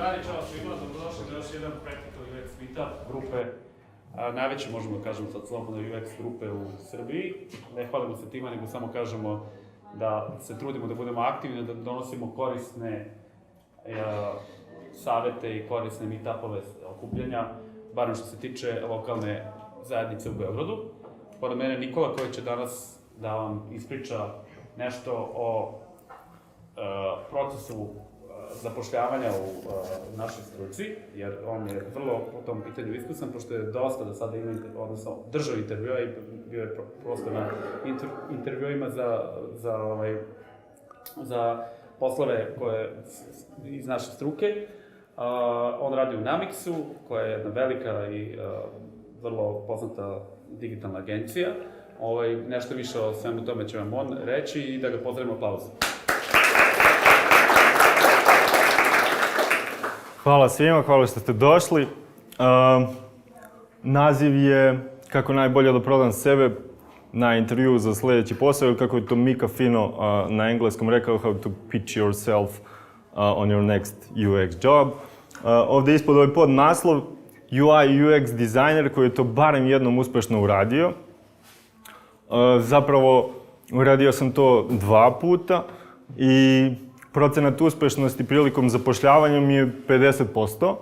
drugari, čao svima, dobrodošli na još jedan Practical UX Meetup grupe, najveće možemo da kažemo sad slobodno UX grupe u Srbiji. Ne hvalimo se tima, nego samo kažemo da se trudimo da budemo aktivni, da donosimo korisne savete i korisne meetupove okupljanja, barem što se tiče lokalne zajednice u Beogradu. Pored mene Nikola koji će danas da vam ispriča nešto o procesu zapošljavanja u našoj struci, jer on je vrlo po tom pitanju iskusan, pošto je dosta da sada ima, odnosno držao intervjua i bio je prosto na intervjuima za poslove koje iz naše struke. On radi u Namixu, koja je jedna velika i vrlo poznata digitalna agencija. Nešto više o svemu tome će vam on reći i da ga pozdravimo aplauzom. Hvala svima, hvala što ste došli. Naziv je kako najbolje da prodam sebe na intervju za sljedeći posao, ili kako je to Mika fino na engleskom rekao, how to pitch yourself on your next UX job. Ovdje ispod ovaj podnaslov UI UX dizajner koji je to barem jednom uspešno uradio. Zapravo uradio sam to 2 puta i procenat uspešnosti prilikom zapošljavanja mi je 50%,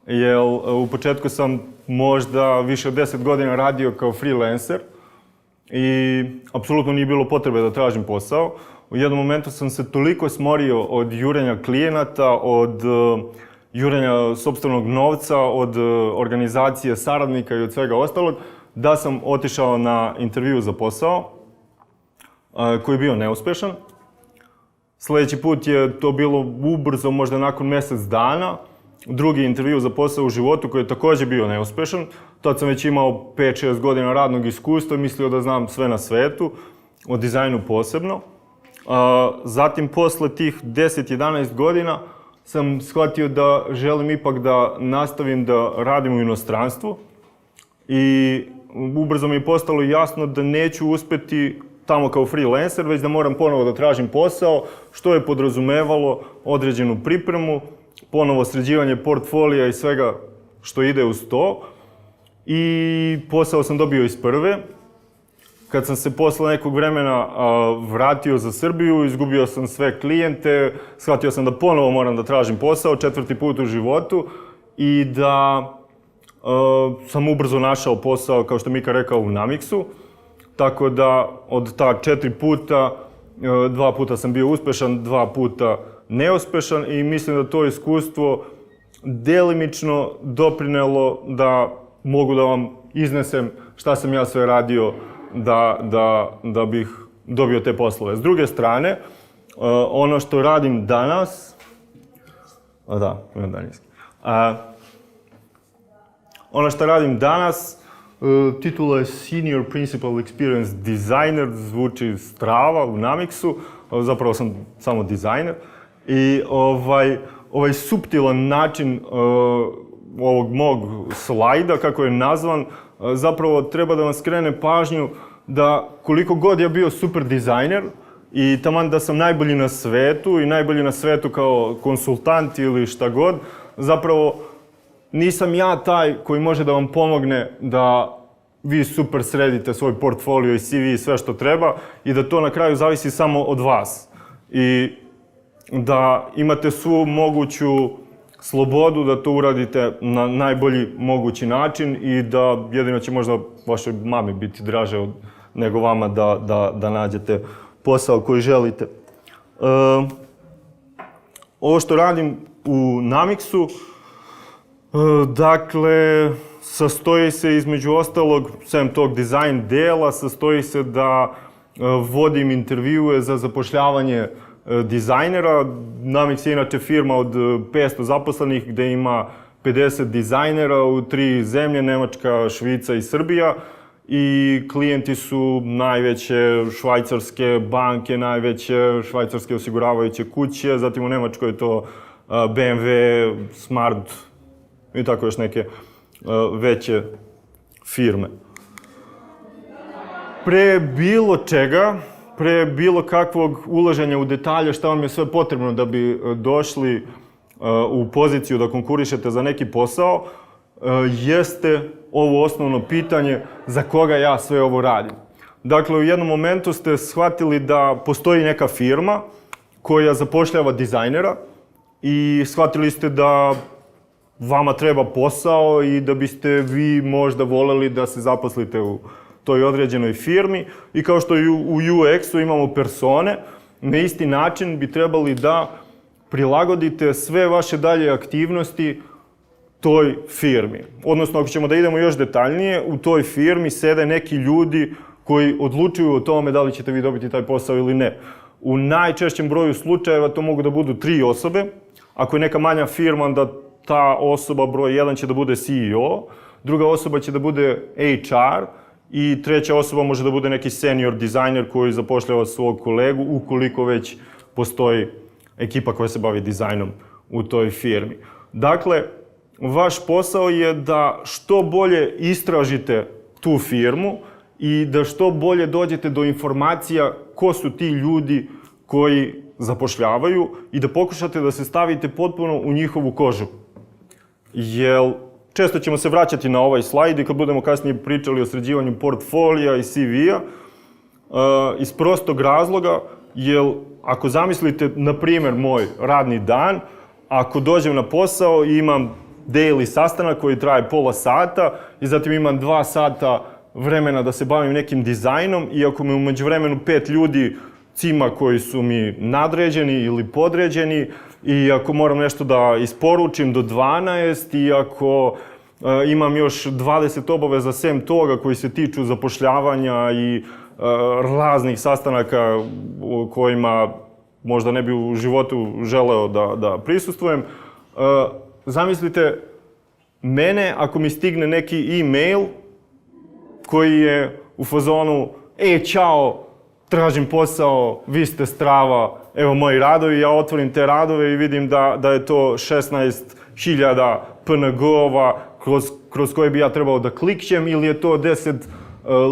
jer u početku sam možda više od 10 godina radio kao freelancer i apsolutno nije bilo potrebe da tražim posao. U jednom momentu sam se toliko smorio od jurenja klijenata, od jurenja sopstvenog novca, od organizacije saradnika i od svega ostalog, da sam otišao na intervju za posao koji je bio neuspešan. Sljedeći put je to bilo ubrzo, možda nakon mjesec dana. Drugi intervju za posao u životu koji je također bio neuspešan. Tad sam već imao 5-6 godina radnog iskustva i mislio da znam sve na svetu, o dizajnu posebno. Zatim, posle tih 10-11 godina, sam shvatio da želim ipak da nastavim da radim u inostranstvu. I ubrzo mi je postalo jasno da neću uspjeti tamo kao freelancer, već da moram ponovo da tražim posao, što je podrazumevalo određenu pripremu, ponovo sređivanje portfolija i svega što ide uz to. I posao sam dobio iz prve. Kad sam se posle nekog vremena vratio za Srbiju, izgubio sam sve klijente, shvatio sam da ponovo moram da tražim posao, 4. put u životu, i da sam ubrzo našao posao, kao što Mika rekao, u Namixu. Tako da od ta 4 puta, 2 puta sam bio uspešan, 2 puta neuspešan i mislim da to iskustvo delimično doprinelo da mogu da vam iznesem šta sam ja sve radio da bih dobio te poslove. S druge strane, ono što radim danas, titula je Senior Principal Experience Designer, zvuči strava u Namixu, zapravo sam samo dizajner. I ovaj suptilan način ovog mog slajda, kako je nazvan, zapravo treba da vam skrene pažnju da koliko god ja bio super dizajner i taman da sam najbolji na svetu i najbolji na svetu kao konsultant ili šta god, zapravo nisam ja taj koji može da vam pomogne da vi super sredite svoj portfolio i CV i sve što treba i da to na kraju zavisi samo od vas. I da imate svu moguću slobodu da to uradite na najbolji mogući način i da jedino će možda vašoj mami biti draže nego vama da nađete posao koji želite. Ovo što radim u Namixu, dakle, sastoji se između ostalog, sem tog dizajn dela, sastoji se da vodim intervjue za zapošljavanje dizajnera. Namix je inače firma od 500 zaposlenih gdje ima 50 dizajnera u 3 zemlje, Nemačka, Švica i Srbija. I klijenti su najveće švajcarske banke, najveće švajcarske osiguravajuće kuće, zatim u Nemačkoj je to BMW, Smart i tako još neke veće firme. Pre bilo čega, pre bilo kakvog ulaženja u detalje šta vam je sve potrebno da bi došli u poziciju da konkurišete za neki posao, jeste ovo osnovno pitanje za koga ja sve ovo radim. Dakle, u jednom momentu ste shvatili da postoji neka firma koja zapošljava dizajnera i shvatili ste da vama treba posao i da biste vi možda voleli da se zaposlite u toj određenoj firmi. I kao što i u UX-u imamo persone, na isti način bi trebali da prilagodite sve vaše dalje aktivnosti toj firmi. Odnosno, ako ćemo da idemo još detaljnije, u toj firmi sede neki ljudi koji odlučuju o tome da li ćete vi dobiti taj posao ili ne. U najčešćem broju slučajeva to mogu da budu 3 osobe. Ako je neka manja firma, onda ta osoba broj 1 će da bude CEO, druga osoba će da bude HR i treća osoba može da bude neki senior dizajner koji zapošljava svog kolegu ukoliko već postoji ekipa koja se bavi dizajnom u toj firmi. Dakle, vaš posao je da što bolje istražite tu firmu i da što bolje dođete do informacija ko su ti ljudi koji zapošljavaju i da pokušate da se stavite potpuno u njihovu kožu. Jer često ćemo se vraćati na ovaj slajd i kad budemo kasnije pričali o sređivanju portfolija i CV-a, iz prostog razloga, jer ako zamislite, na primjer, moj radni dan, ako dođem na posao i imam daily sastanak koji traje pola sata i zatim imam 2 sata vremena da se bavim nekim dizajnom i ako me u međuvremenu 5 ljudi cima koji su mi nadređeni ili podređeni i ako moram nešto da isporučim do 12 i ako imam još 20 obaveza sem toga koji se tiču zapošljavanja i raznih sastanaka u kojima možda ne bi u životu želeo da prisustvujem. Zamislite mene ako mi stigne neki e-mail koji je u fazonu ćao, tražim posao, vi ste strava, evo moji radovi, ja otvorim te radove i vidim da je to 16.000 PNG-ova kroz koje bi ja trebao da klikćem ili je to 10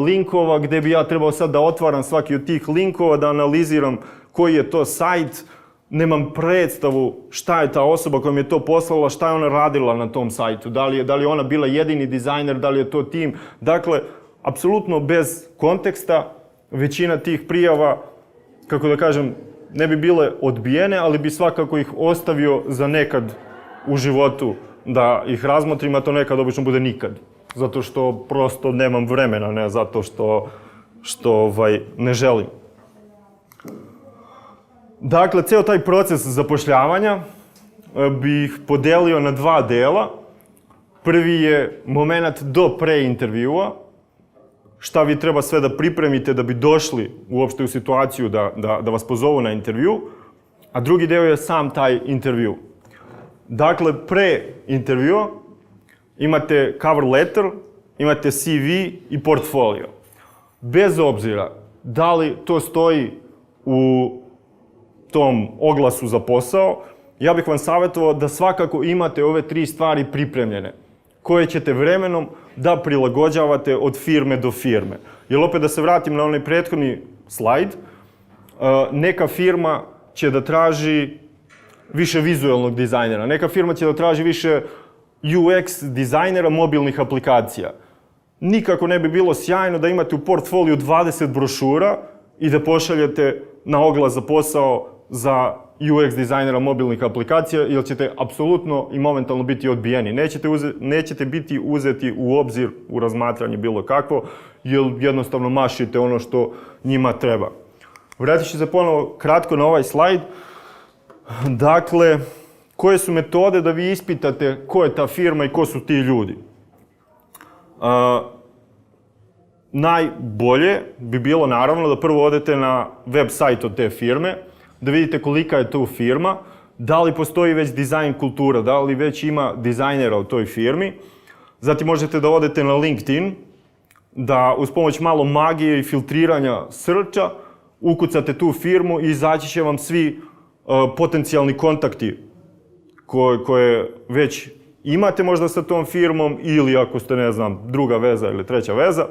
linkova gde bi ja trebao sad da otvaram svaki od tih linkova, da analiziram koji je to sajt, nemam predstavu šta je ta osoba koja mi je to poslala, šta je ona radila na tom sajtu, da li je ona bila jedini dizajner, da li je to tim. Dakle, apsolutno bez konteksta, većina tih prijava, kako da kažem, ne bi bile odbijene, ali bi svakako ih ostavio za nekad u životu da ih razmotrim, a to nekad obično bude nikad. Zato što prosto nemam vremena, ne zato što ne želim. Dakle, ceo taj proces zapošljavanja bih podelio na 2 dela. Prvi je moment do pre-intervjua, šta vi treba sve da pripremite da bi došli uopšte u situaciju da vas pozovu na intervju, a drugi deo je sam taj intervju. Dakle, pre intervjua imate cover letter, imate CV i portfolio. Bez obzira da li to stoji u tom oglasu za posao, ja bih vam savjetovao da svakako imate ove 3 stvari pripremljene, koje ćete vremenom da prilagođavate od firme do firme. Jer opet da se vratim na onaj prethodni slajd, neka firma će da traži više vizualnog dizajnera, neka firma će da traži više UX dizajnera mobilnih aplikacija. Nikako ne bi bilo sjajno da imate u portfoliju 20 brošura i da pošaljete na oglas za posao za UX dizajnera mobilnih aplikacija, jer ćete apsolutno i momentalno biti odbijeni. Nećete biti uzeti u obzir u razmatranje bilo kakvo, jer jednostavno mašite ono što njima treba. Vratit ću se ponovo kratko na ovaj slajd. Dakle, koje su metode da vi ispitate ko je ta firma i ko su ti ljudi? Najbolje bi bilo naravno da prvo odete na web sajt od te firme, da vidite kolika je tu firma, da li postoji već dizajn kultura, da li već ima dizajnera u toj firmi. Zatim možete da odete na LinkedIn, da uz pomoć malo magije i filtriranja searcha ukucate tu firmu i izaći će vam svi potencijalni kontakti koje već imate možda sa tom firmom ili ako ste, ne znam, druga veza ili treća veza.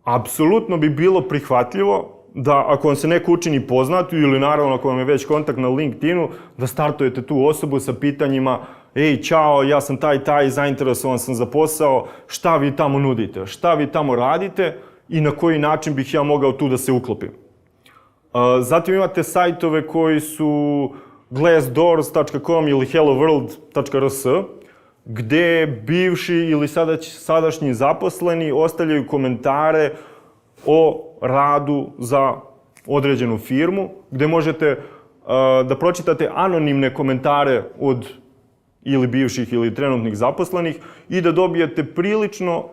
Apsolutno bi bilo prihvatljivo da ako vam se neko učini poznatu ili naravno ako vam je već kontakt na LinkedInu, da startujete tu osobu sa pitanjima: ej, čao, ja sam taj, zainteresovan sam za posao, šta vi tamo nudite, šta vi tamo radite i na koji način bih ja mogao tu da se uklopim. Zatim imate sajtove koji su glassdoors.com ili helloworld.rs, gde bivši ili sadašnji zaposleni ostavljaju komentare o radu za određenu firmu, gde možete da pročitate anonimne komentare od ili bivših ili trenutnih zaposlenih i da dobijete prilično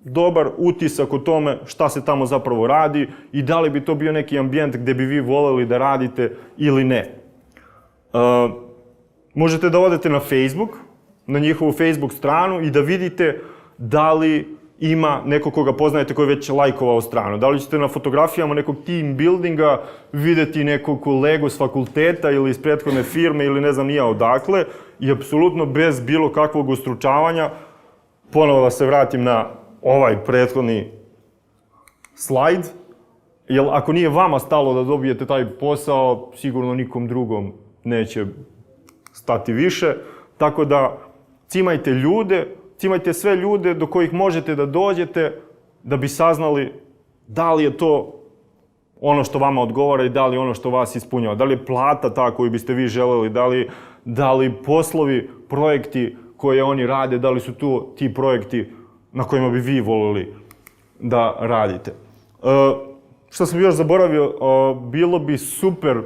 dobar utisak o tome šta se tamo zapravo radi i da li bi to bio neki ambijent gde bi vi voleli da radite ili ne. Možete da odete na Facebook, na njihovu Facebook stranu i da vidite da li ima neko koga poznajete koji je već lajkovao stranu. Da li ćete na fotografijama nekog team buildinga videti nekog kolegu s fakulteta ili iz prethodne firme ili ne znam ni ja odakle, i apsolutno bez bilo kakvog ustručavanja. Ponovo da se vratim na ovaj prethodni slajd, jer ako nije vama stalo da dobijete taj posao, sigurno nikom drugom neće stati više. Tako da cimajte ljude, cimajte sve ljude do kojih možete da dođete da bi saznali da li je to ono što vama odgovara i da li je ono što vas ispunjava. Da li je plata ta koju biste vi želeli, da li poslovi, projekti koje oni rade, da li su tu ti projekti na kojima bi vi volili da radite. Što sam još zaboravio, bilo bi super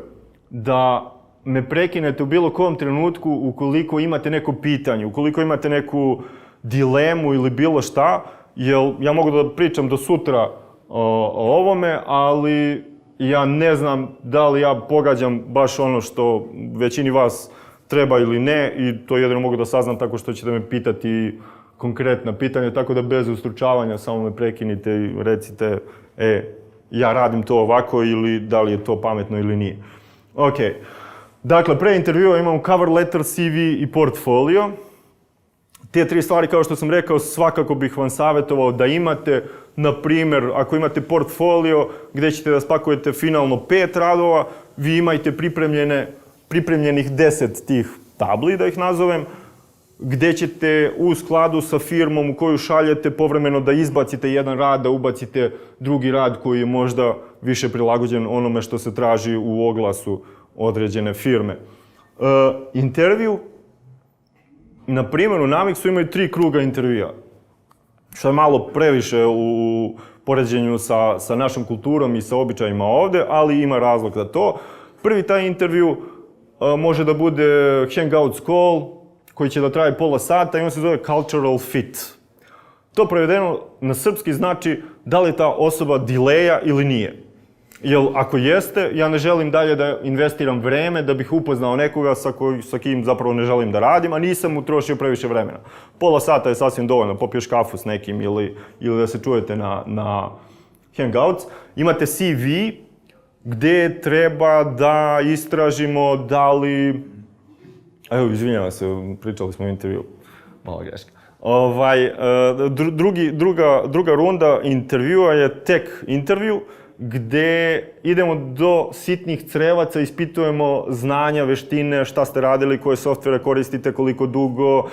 da me prekinete u bilo kom trenutku ukoliko imate neko pitanje, ukoliko imate neku dilemu ili bilo šta, jer ja mogu da pričam do sutra o ovome, ali ja ne znam da li ja pogađam baš ono što većini vas treba ili ne, i to jedino mogu da saznam tako što ćete me pitati konkretna pitanja, tako da bez ustručavanja samo me prekinite i recite: ja radim to ovako, ili da li je to pametno ili nije. Ok, dakle, pre intervjua imam cover letter, CV i portfolio. Te 3 stvari, kao što sam rekao, svakako bih vam savjetovao da imate. Na primjer, ako imate portfolio gdje ćete da spakujete finalno 5 radova, vi imajte pripremljenih 10 tih tabli, da ih nazovem, gdje ćete u skladu sa firmom u koju šaljete povremeno da izbacite jedan rad, da ubacite drugi rad koji je možda više prilagođen onome što se traži u oglasu određene firme. Intervju. Na primjer, u Namixu imaju 3 kruga intervjua, što je malo previše u poređenju sa našom kulturom i sa običajima ovde, ali ima razlog za to. Prvi taj intervju može da bude hangouts call, koji će da traje pola sata i on se zove cultural fit. To prevedeno na srpski znači da li je ta osoba dileja ili nije. Jer ako jeste, ja ne želim dalje da investiram vreme da bih upoznao nekoga sa kim zapravo ne želim da radim, a nisam utrošio previše vremena. Pola sata je sasvim dovoljno, popiješ kafu s nekim ili da se čujete na hangouts. Imate CV gde treba da istražimo da li... Evo, izvinjavam se, pričali smo o intervju. Mala greška. Druga runda intervjua je tech intervju, gde idemo do sitnih crevaca, ispitujemo znanja, veštine, šta ste radili, koje softvere koristite, koliko dugo,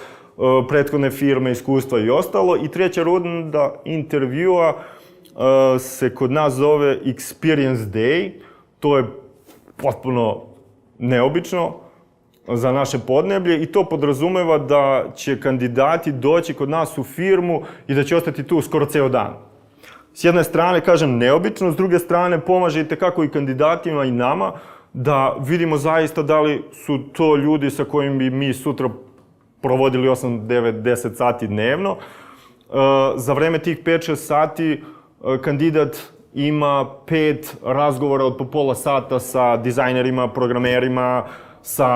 prethodne firme, iskustva i ostalo. I treća runda intervjua se kod nas zove Experience Day. To je potpuno neobično za naše podneblje i to podrazumeva da će kandidati doći kod nas u firmu i da će ostati tu skoro ceo dan. S jedne strane, kažem, neobično, s druge strane, pomaže i tekako i kandidatima i nama da vidimo zaista da li su to ljudi sa kojim bi mi sutra provodili 8, 9, 10 sati dnevno. Za vreme tih 5-6 sati kandidat ima 5 razgovora od po pola sata sa dizajnerima, programerima, sa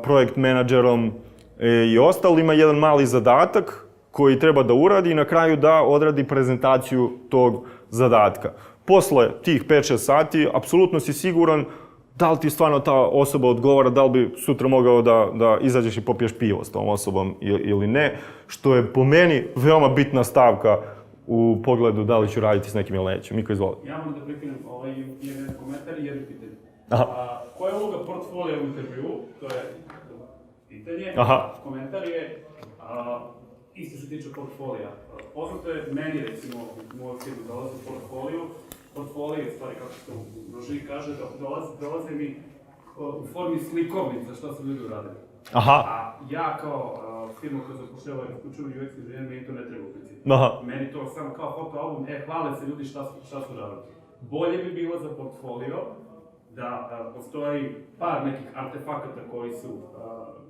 projekt menadžerom i ostalima, jedan mali zadatak koji treba da uradi i na kraju da odradi prezentaciju tog zadatka. Posle tih 5-6 sati, apsolutno si siguran da li ti stvarno ta osoba odgovara, da li bi sutra mogao da izađeš i popiješ pivo s tom osobom ili ne, što je po meni veoma bitna stavka u pogledu da li ću raditi s nekim ili neću. Miko, izvoli. Ja moram da prikrenem jedan komentar i jedno pitanje. Aha. Koja je uloga portfolija u intervju? To je pitanje. Aha. Komentar je isto što tiče portfolija. Poznato je meni, recimo, u mojoj firmi dolaze portfolio, stvari kako se to u množini kaže, dolaze mi u formi slikovnica šta su ljudi uradili. Aha. A ja kao firma koja zapošljava isključivo UX inženjer, meni to ne treba u principu. Aha. Meni to samo kao fotoalbum, hvale se ljudi šta su uradili. Bolje bi bilo za portfolio da postoji par nekih artefakata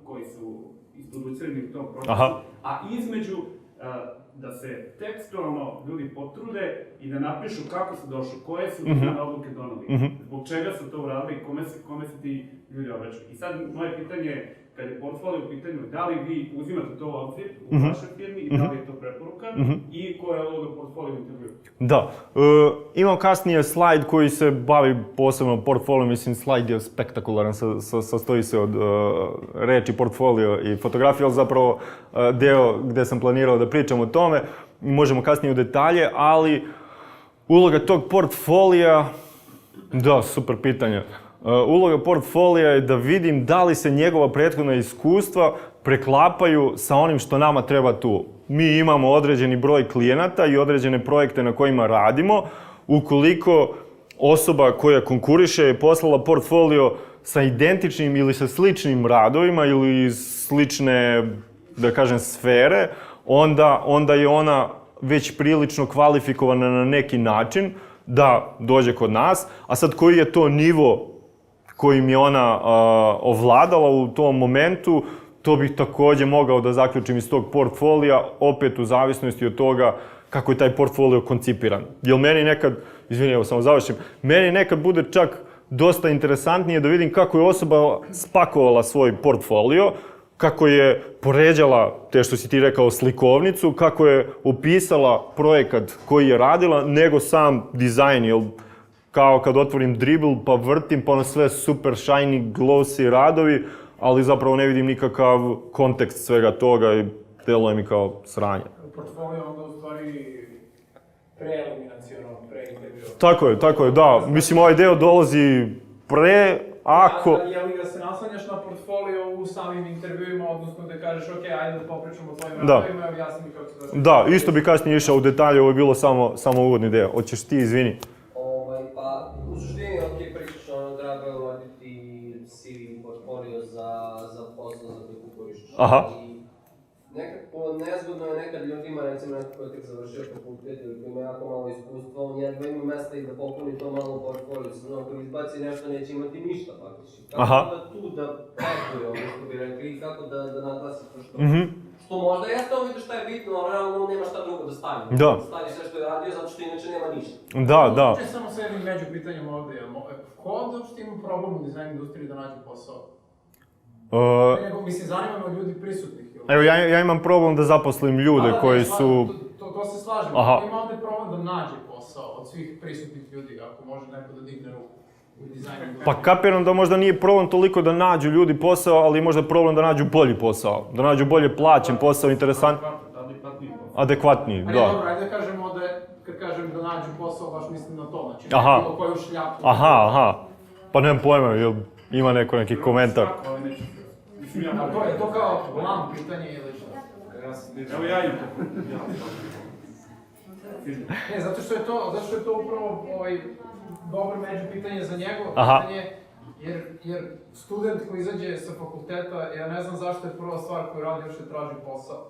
koji su isproducirani u tom procesu, a između da se tekstualno ljudi potrude i da napišu kako su došli, koje su odluke doneli, zbog čega su to uradili i kome se ti ljudi obraćaju. I sad moje pitanje je, kad je portfolio u pitanju, da li vi uzimate to u obzir u vašoj firmi i da li je to preporuka i koja je uloga portfolio u intervju? Da. Imam kasnije slajd koji se bavi posebno portfolio, mislim slajd je spektakularan, sastoji se od reči portfolio i fotografije, ali zapravo deo gde sam planirao da pričam o tome, možemo kasnije u detalje, ali uloga tog portfolija, da, super pitanje. Uloga portfolija je da vidim da li se njegova prethodna iskustva preklapaju sa onim što nama treba tu. Mi imamo određeni broj klijenata i određene projekte na kojima radimo. Ukoliko osoba koja konkuriše je poslala portfolio sa identičnim ili sa sličnim radovima ili iz slične, da kažem, sfere, onda je ona već prilično kvalifikovana na neki način da dođe kod nas. A sad koji je to nivo kojim je ona ovladala u tom momentu, to bih takođe mogao da zaključim iz tog portfolija, opet u zavisnosti od toga kako je taj portfolio koncipiran. Jer meni nekad, izvini, evo samo završim, meni nekad bude čak dosta interesantnije da vidim kako je osoba spakovala svoj portfolio, kako je poređala, te što si ti rekao, slikovnicu, kako je opisala projekat koji je radila, nego sam dizajn, jer kao kad otvorim Dribbble pa vrtim, pa ono sve super shiny, glossy radovi, ali zapravo ne vidim nikakav kontekst svega toga i deluje mi kao sranje. Portfolio onda u stvari preeliminaciono, preintervju. Tako je, da. Mislim, ovaj deo dolazi ako... Je li da se naslanjaš na portfolio u samim intervjuima, odnosno da kažeš, ok, ajde da popričamo o tvojim radovima i objasni mi kako se došli? Da, isto bi kasnije išao u detalje, ovo je bilo samo uvodni deo. Hoćeš ti, izvini. Pa, u suštini, ok, pričaš, drago je uvoditi CV portfolio za posao za koji konkurišeš. Aha. I nekako nezgodno je nekad ljudima, recimo neko koji je tek završio fakultet ili koji ima jako malo iskustva, on jedva ima mesta i da popuni to malo portfolio, sad ako izbaci nešto neće imati ništa faktički. Kako da tu da pekuje, ono što bi rekli, i kako da naglasi to što možda jeste on vidio šta je bitno, ali realno nema šta drugo da stavi. Da. Stavi sve što je radio, zato što inače nema ništa. Da. Uče samo sa jednim među pitanjem ovde, ko ovde uopšte ima problem u dizajn industriji da nađe posao? Mislim, zanima me ljudi prisutnih. Evo, ja imam problem da zaposlim ljude koji su... To se slažem, ko ima ovde problem da nađe posao od svih prisutnih ljudi, ako može neko da digne ruku u dizajnu industriji? Pa kapiram da možda nije problem toliko da nađu ljudi posao, ali možda je problem da nađu bolji posao. Da nađu bolje plaćen posao, interesantni. Adekvatniji, da. Ali dobro, ajde da kažemo ovde, kad kažem da nađu posao, baš mislim na to, znači bilo koju šljaku. Aha. Pa nemam pojma, jel ima neki komentar? To je to kao glavno pitanje ili šta? Evo ja imam. Ne, zato što je to upravo dobro među pitanje za njegovo pitanje, jer student koji izađe sa fakulteta, ja ne znam zašto je prva stvar koju radi još je traži posao.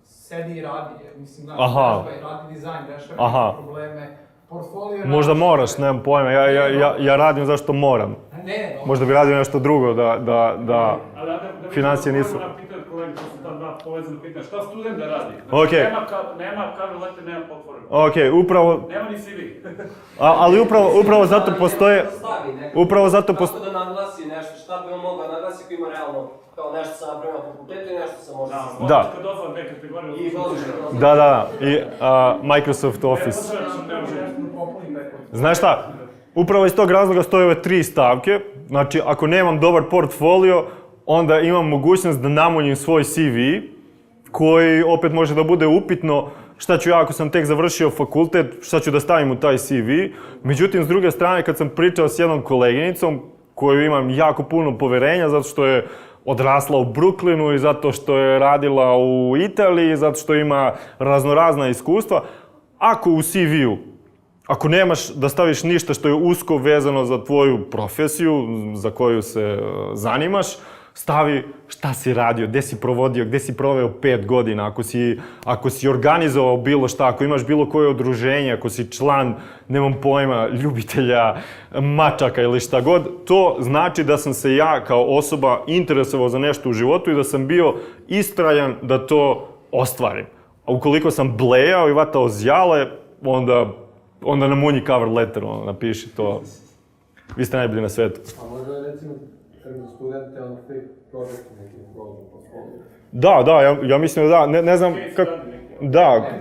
Sedi i radi, mislim, radi dizajn, rešava neke probleme, portfolio... Možda moraš, nemam pojma, ja radim zašto moram. Možda bi radio nešto drugo, da financije nisu... Da pitaju kolegi, to su ta dva povezana pitanja, šta student da radi? Nema cover letter, nema portfolio. Okej, upravo... Nema ni CV. Ali upravo zato postoje... Upravo zato postoje... Kako da naglasi nešto, šta bi on mogao naglasi koji ima realno, kao nešto sam napravio na fakultetu i nešto sam možda... Da, vozačka dozvola, dve kategorije. I vozačka dozvola. Da, i Microsoft Office. Znaš šta? Upravo iz tog razloga stoje ove 3 stavke. Znači, ako nemam dobar portfolio, onda imam mogućnost da namunjim svoj CV, koji opet može da bude upitno šta ću ja ako sam tek završio fakultet, šta ću da stavim u taj CV. Međutim, s druge strane, kad sam pričao s jednom koleginicom, koju imam jako puno poverenja, zato što je odrasla u Brooklynu i zato što je radila u Italiji, zato što ima raznorazna iskustva, ako u CV-u, ako nemaš da staviš ništa što je usko vezano za tvoju profesiju, za koju se zanimaš, stavi šta si radio, gde si provodio, gde si proveo 5 godina, ako si organizovao bilo šta, ako imaš bilo koje udruženje, ako si član, nemam pojma, ljubitelja mačaka ili šta god, to znači da sam se ja kao osoba interesovao za nešto u životu i da sam bio istrajan da to ostvarim. A ukoliko sam blejao i vatao zjale, onda na munji cover letter napiši to. Vi ste najbolji na svetu. A možda je recimo za studente fake project neki program portfolio? Da, ja mislim da da. Ne znam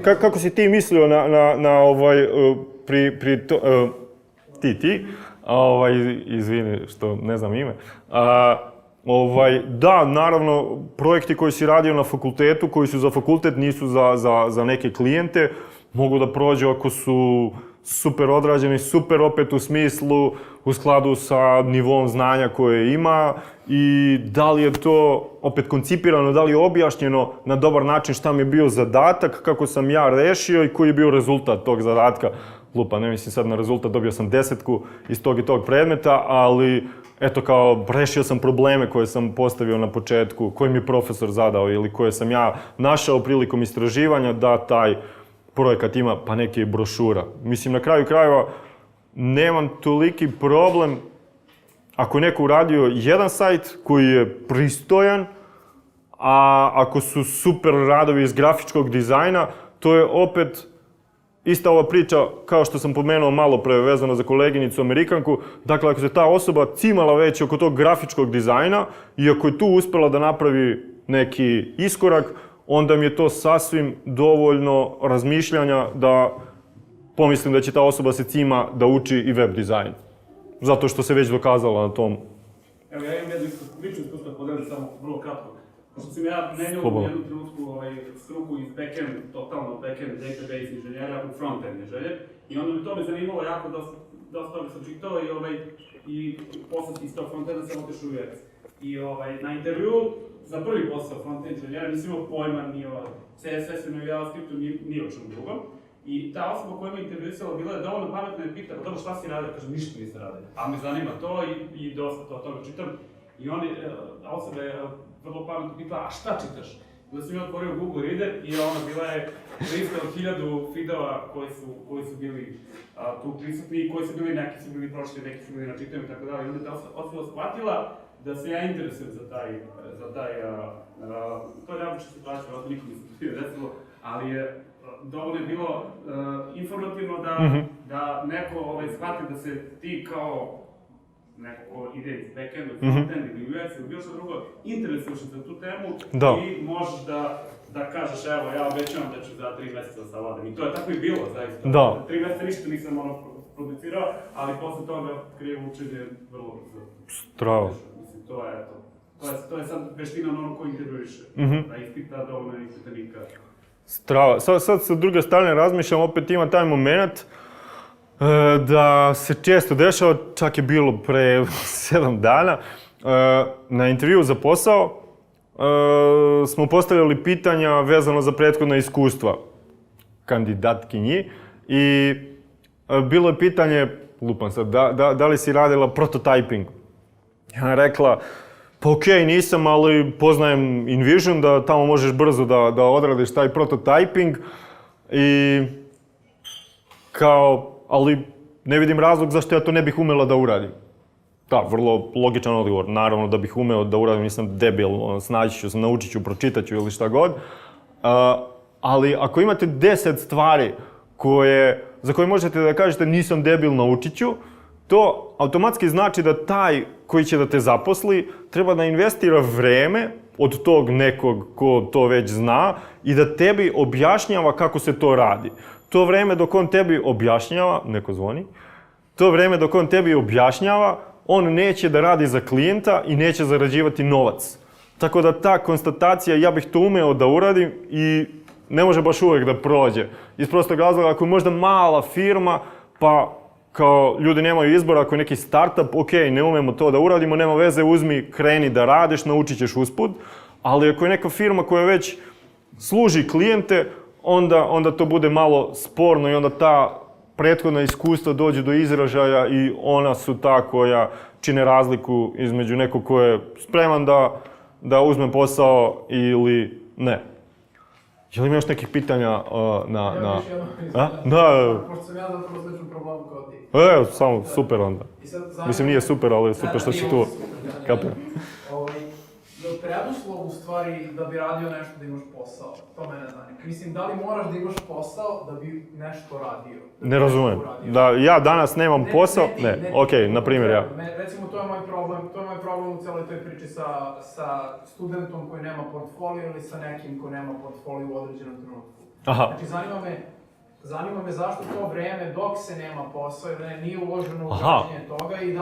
kako si ti mislio na pri to, izvini što ne znam ime. Da, naravno, projekti koji si radio na fakultetu, koji su za fakultet, nisu za neke klijente, mogu da prođu ako su super odrađeni, super opet u smislu, u skladu sa nivom znanja koje ima i da li je to opet koncipirano, da li je objašnjeno na dobar način šta mi je bio zadatak, kako sam ja rešio i koji je bio rezultat tog zadatka. Lupa, ne mislim sad na rezultat, dobio sam 10 iz tog i tog predmeta, ali eto kao rešio sam probleme koje sam postavio na početku, koje mi je profesor zadao ili koje sam ja našao prilikom istraživanja da taj projekat ima pa neke brošura. Mislim, na kraju krajeva nemam toliki problem ako je neko uradio jedan sajt koji je pristojan, a ako su super radovi iz grafičkog dizajna, to je opet ista ova priča kao što sam pomenuo malo pre vezano za koleginicu Amerikanku. Dakle, ako se ta osoba cimala već oko tog grafičkog dizajna i ako je tu uspela da napravi neki iskorak, onda mi je to sasvim dovoljno razmišljanja da pomislim da će ta osoba se cima da uči i web dizajn. Zato što se već dokazala na tom. Evo, ja imam jednu ličnu iskustvo da podelim samo vrlo kratko. Pošto sam ja menjao u jednu trenutku struku iz backend, totalno backend database inženjera u frontend inženjer. I onda mi to me zanimalo jako, dosta toga sam čitao i posle iz tog frontenda sam otešao u UX. I na intervju za prvi posao frontend inženjera nisam imao pojma ni o CSS-u, ni o JavaScriptu, ni o čemu drugom. I ta osoba koja me intervjuisala bila je dovoljno pametna i pita, pa dobro, šta si radio? Kaže, ništa nisam radio. A me zanima to i dosta toga čitam. I osoba je vrlo pametno pitala, a šta čitaš? Onda sam ja otvorio Google Reader i bila je lista od 1000 feedova koji su bili tu prisutni i koji su bili, neki su bili prošli, neki su bili na čitanju i tako dalje. I onda je ta osoba shvatila da se ja interesujem za taj, to je neobična situacija, ovdje nikom nisam to desilo, ali je dovoljno je bilo informativno da neko shvati da se ti kao neko ko ide iz backenda, frontend ili UX ili bilo što drugo, interesuješ za tu temu i možeš da kažeš, evo, ja obećavam da ću za 3 meseca savladim. I to je tako i bilo, zaista. 3 meseca ništa nisam producirao, ali posle toga krije učenje vrlo brzo. Strava. Mislim, to je sad veština ono ko intervjuiše. Da ispita dovoljno ispitanika. Strava. Sad sa druge strane razmišljam, opet ima taj moment da se često dešava, čak je bilo pre 7 dana, na intervju za posao smo postavljali pitanja vezano za prethodna iskustva kandidatkinji i bilo je pitanje, lupam sad, da li si radila prototyping? Ja je rekla, pa okej, nisam, ali poznajem InVision, da tamo možeš brzo da odradiš taj prototyping i ali ne vidim razlog zašto ja to ne bih umela da uradim. Da, vrlo logičan odgovor. Naravno da bih umeo da uradim, nisam debil, snaći ću se, naučit ću, pročitat ću ili šta god. Ali ako imate 10 stvari za koje možete da kažete nisam debil, naučit ću, to automatski znači da taj koji će da te zaposli treba da investira vreme od tog nekog ko to već zna i da tebi objašnjava kako se to radi. To vreme dok on tebi objašnjava, neko zvoni, to vreme dok on tebi objašnjava, on neće da radi za klijenta i neće zarađivati novac. Tako da ta konstatacija, ja bih to umeo da uradim i ne može baš uvijek da prođe. Iz prostog razloga, ako je možda mala firma, pa kao ljudi nemaju izbora, ako je neki startup, ok, ne umemo to da uradimo, nema veze, uzmi, kreni da radiš, naučit ćeš usput. Ali ako je neka firma koja već služi klijente, onda to bude malo sporno i onda ta prethodna iskustva dođu do izražaja i ona su ta koja čine razliku između nekog ko je spreman da uzme posao ili ne. Je li ima još nekih pitanja na... Ja još jedno Da. Pošto sam ja zapravo sličan problem kao ti. Samo super onda. Mislim, nije super, ali je super što si tu. Kapiram. Je li preduslov u stvari da bi radio nešto da imaš posao? To mene zanima. Mislim, da li moraš da imaš posao da bi nešto radio? Ne razumijem. Da ja danas nemam posao? Ne. Okej, na primjer ja. Recimo, to je moj problem u celoj toj priči sa studentom koji nema portfolio ili sa nekim ko nema portfolio u određenom trenutku. Aha. Znači, zanima me zašto to vreme dok se nema posao ili nije uloženo u građenje toga i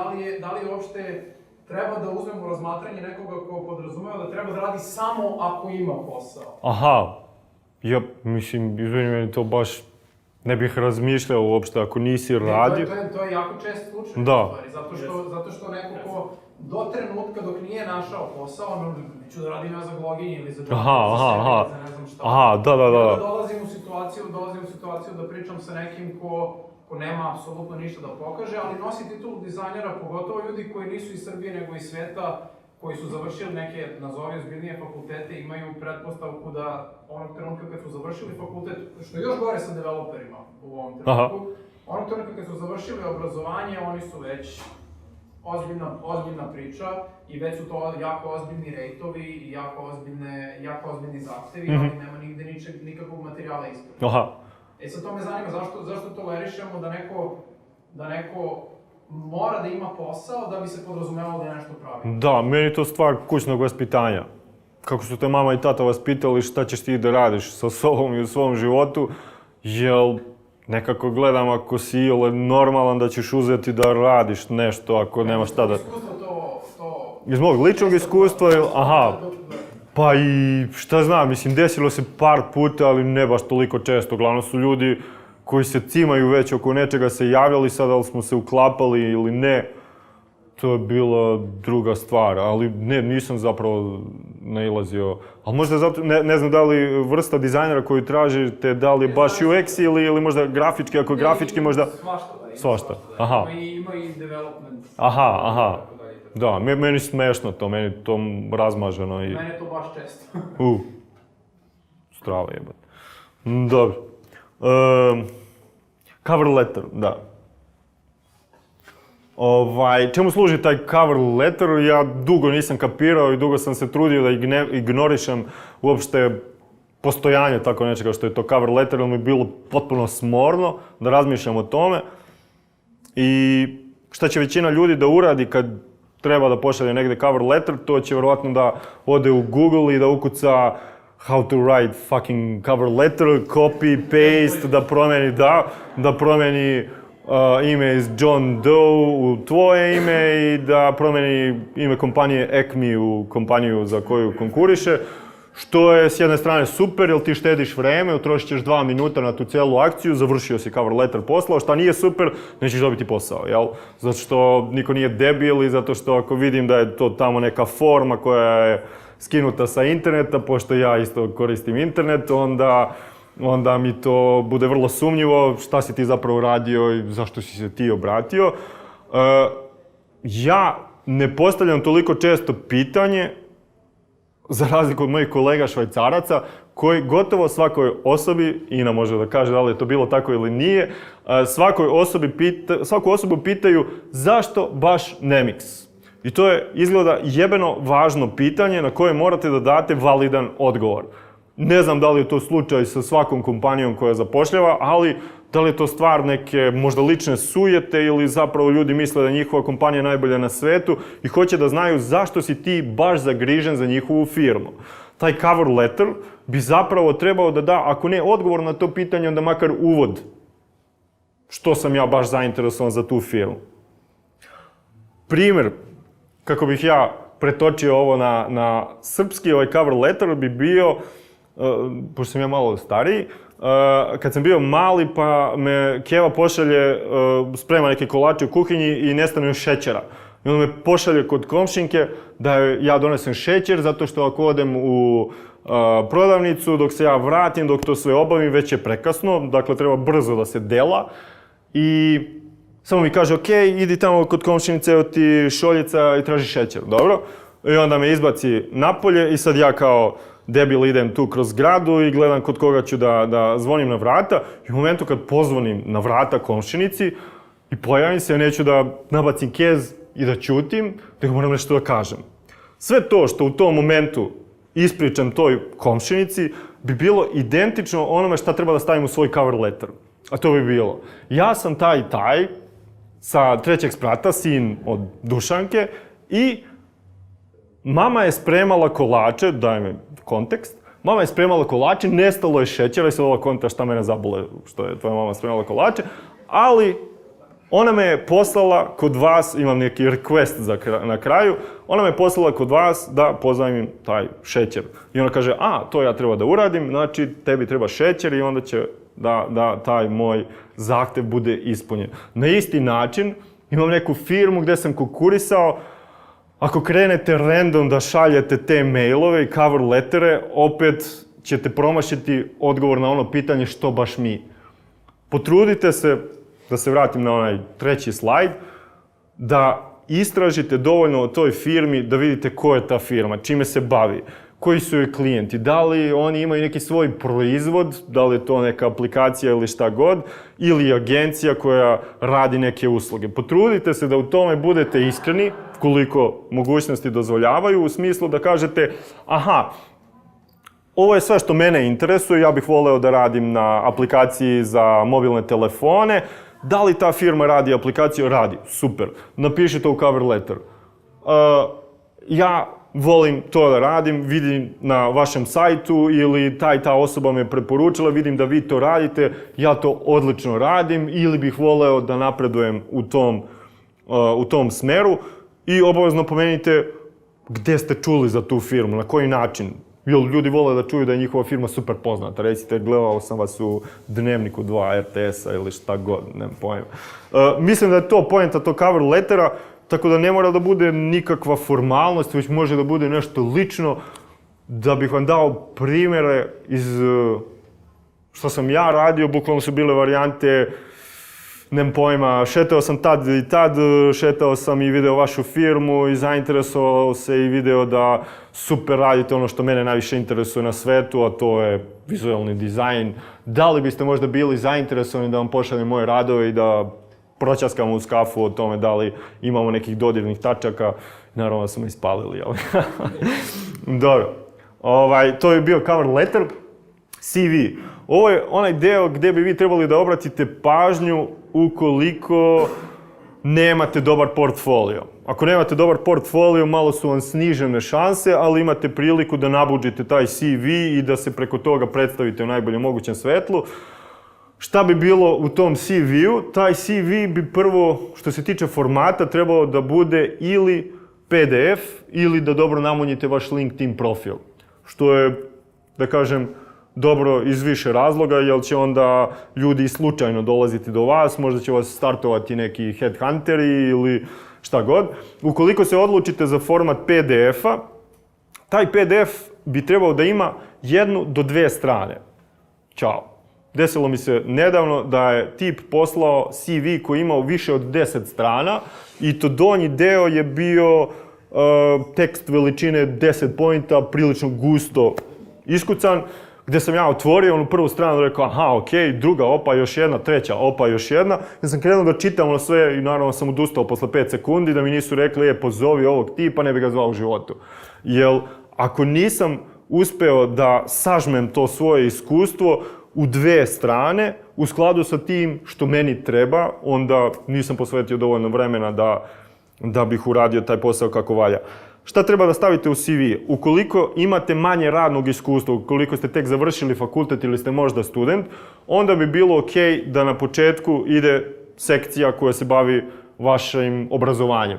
da li uopšte treba da uzmemo razmatranje nekoga ko podrazumeva da treba da radi samo ako ima posao. Aha. Ja, mislim, izvini, meni to baš ne bih razmišljao uopšte ako nisi radio. To je jako čest slučaj, da. u stvari, zato što neko ko do trenutka dok nije našao posao, ono, ću da radim ja za bloginje ili za sebe, za ne znam šta. Aha, da. Dolazim u situaciju da pričam sa nekim ko nema apsolutno ništa da pokaže, ali nosi titulu dizajnera, pogotovo ljudi koji nisu iz Srbije nego iz sveta, koji su završili neke, nazovi ozbiljnije fakultete, imaju pretpostavku da onog trenutka kad su završili fakultet, što je još gore sa developerima u ovom trenutku, onog trenutka kad su završili obrazovanje, oni su već ozbiljna priča i već su to jako ozbiljni rejtovi i jako ozbiljni zahtevi, ali nema nigde nikakvog materijala ispred. Sad to me zanima, zašto tolerišemo da neko mora da ima posao da bi se podrazumevalo da je nešto pravi? Da, meni je to stvar kućnog vaspitanja. Kako su te mama i tata vaspitali šta ćeš ti da radiš sa sobom i u svom životu, jel nekako gledam ako si ili normalan da ćeš uzeti da radiš nešto ako nema šta da... Iz mog ličnog iskustva, pa i šta znam, mislim, desilo se par puta, ali ne baš toliko često. Uglavnom su ljudi koji se cimaju već oko nečega se javljali, sad da li smo se uklapali ili ne, to je bila druga stvar, ali ne, nisam zapravo nailazio. Ali možda zato, ne znam da li vrsta dizajnera koju tražite, da li je baš UX ili možda grafički, ako je grafički možda... Svašta. Ima i development. Da, meni smešno to, meni to razmaženo i... Meni je to baš često. Strava jebate. Dobro. Cover letter, da. Čemu služi taj cover letter? Ja dugo nisam kapirao i dugo sam se trudio da ignorišem uopšte postojanje tako nečega što je to cover letter, jer mi je bilo potpuno smorno da razmišljam o tome. I šta će većina ljudi da uradi kad treba da pošalje negde cover letter, to će vjerovatno da ode u Google i da ukuca how to write fucking cover letter, copy, paste, da promeni ime iz John Doe u tvoje ime i da promeni ime kompanije Acme u kompaniju za koju konkuriše. Što je s jedne strane super, jer ti štediš vreme, utrošit ćeš 2 minuta na tu celu akciju, završio si cover letter poslao, šta nije super, nećeš dobiti posao, jel? Zato što niko nije debil i zato što ako vidim da je to tamo neka forma koja je skinuta sa interneta, pošto ja isto koristim internet, onda mi to bude vrlo sumnjivo šta si ti zapravo radio i zašto si se ti obratio. Ja ne postavljam toliko često pitanje, za razliku od mojih kolega Švajcaraca, koji gotovo svakoj osobi, Ina može da kaže da li je to bilo tako ili nije, svaku osobu pitaju zašto baš Nemix? I to je izgleda jebeno važno pitanje na koje morate da date validan odgovor. Ne znam da li je to slučaj sa svakom kompanijom koja zapošljava, ali da li je to stvar neke možda lične sujete ili zapravo ljudi misle da je njihova kompanija najbolja na svetu i hoće da znaju zašto si ti baš zagrižen za njihovu firmu. Taj cover letter bi zapravo trebao da da, ako ne odgovor na to pitanje, onda makar uvod. Što sam ja baš zainteresovan za tu firmu. Primjer, kako bih ja pretočio ovo na srpski, ovaj cover letter bi bio pošto sam ja malo stariji, kad sam bio mali pa me Keva pošalje, sprema neke kolače u kuhinji i nestane još šećera. I onda me pošalje kod komšinke da ja donesem šećer, zato što ako odem u prodavnicu, dok se ja vratim, dok to sve obavim, već je prekasno, dakle treba brzo da se dela. I samo mi kaže, ok, idi tamo kod komšinice, evo ti šoljica i traži šećer, dobro? I onda me izbaci napolje i sad ja kao debil idem tu kroz zgradu i gledam kod koga ću da zvonim na vrata. I u momentu kad pozvonim na vrata komšinici i pojavim se, ja neću da nabacim kez i da ćutim, nego moram nešto da kažem. Sve to što u tom momentu ispričam toj komšinici bi bilo identično onome šta treba da stavim u svoj cover letter. A to bi bilo, ja sam taj i taj, sa trećeg sprata, sin od Dušanke, i mama je spremala kolače, daj mi kontekst, mama je spremala kolače, nestalo je šećera i sad ova konta šta mene zabole što je tvoja mama spremala kolače, ali ona me je poslala kod vas, imam neki request na kraju, ona me je poslala kod vas da pozajmim taj šećer. I ona kaže, to ja treba da uradim, znači tebi treba šećer i onda će da taj moj zahtev bude ispunjen. Na isti način imam neku firmu gde sam konkurisao, ako krenete random da šaljete te mailove i cover lettere, opet ćete promašiti odgovor na ono pitanje što baš mi. Potrudite se, da se vratim na onaj treći slajd, da istražite dovoljno o toj firmi da vidite ko je ta firma, čime se bavi, koji su joj klijenti, da li oni imaju neki svoj proizvod, da li je to neka aplikacija ili šta god, ili agencija koja radi neke usluge. Potrudite se da u tome budete iskreni, koliko mogućnosti dozvoljavaju, u smislu da kažete, ovo je sve što mene interesuje, ja bih voleo da radim na aplikaciji za mobilne telefone. Da li ta firma radi aplikaciju? Radi. Super. Napiši to u cover letter. Ja volim to da radim, vidim na vašem sajtu ili ta osoba me preporučila, vidim da vi to radite, ja to odlično radim ili bih voleo da napredujem u tom smeru i obavezno pomenite gde ste čuli za tu firmu, na koji način. Ljudi vole da čuju da je njihova firma super poznata. Recite, gledao sam vas u Dnevniku 2 RTS-a ili šta god, nemam pojma. Mislim da je to poenta tog cover lettera, tako da ne mora da bude nikakva formalnost, već može da bude nešto lično, da bih vam dao primere iz što sam ja radio, bukvalno su bile varijante, nemam pojma, šetao sam tad i tad, šetao sam i video vašu firmu i zainteresovao se i video da super radite ono što mene najviše interesuje na svetu, a to je vizualni dizajn. Da li biste možda bili zainteresovani da vam pošaljem moje radove i da proćaskamo uz kafu o tome da li imamo nekih dodirnih tačaka? Naravno da smo ispalili, ali... Dobro. To je bio cover letter. CV. Ovo je onaj deo gde bi vi trebali da obratite pažnju ukoliko nemate dobar portfolio. Ako nemate dobar portfolio, malo su vam snižene šanse, ali imate priliku da nabuđite taj CV i da se preko toga predstavite u najboljem mogućem svetlu. Šta bi bilo u tom CV-u? Taj CV bi prvo, što se tiče formata, trebao da bude ili PDF ili da dobro namunjite vaš LinkedIn profil. Što je, da kažem, dobro iz više razloga, jer će onda ljudi slučajno dolaziti do vas, možda će vas startovati neki headhunteri ili šta god. Ukoliko se odlučite za format PDF-a, taj PDF bi trebao da ima 1 do 2 strane. Ćao. Desilo mi se nedavno da je tip poslao CV koji je imao više od 10 strana i to donji deo je bio tekst veličine 10 pointa, prilično gusto iskucan, gde sam ja otvorio onu prvu stranu i rekao, okej, druga, opa, još jedna, treća, opa, još jedna. Ja sam krenuo da čitam ono sve i naravno sam odustao posle 5 sekundi da mi nisu rekli, pozovi ovog tipa, ne bi ga zvao u životu. Jer ako nisam uspeo da sažmem to svoje iskustvo u 2 strane, u skladu sa tim što meni treba, onda nisam posvetio dovoljno vremena da bih uradio taj posao kako valja. Šta treba da stavite u CV? Ukoliko imate manje radnog iskustva, ukoliko ste tek završili fakultet ili ste možda student, onda bi bilo okej da na početku ide sekcija koja se bavi vašim obrazovanjem.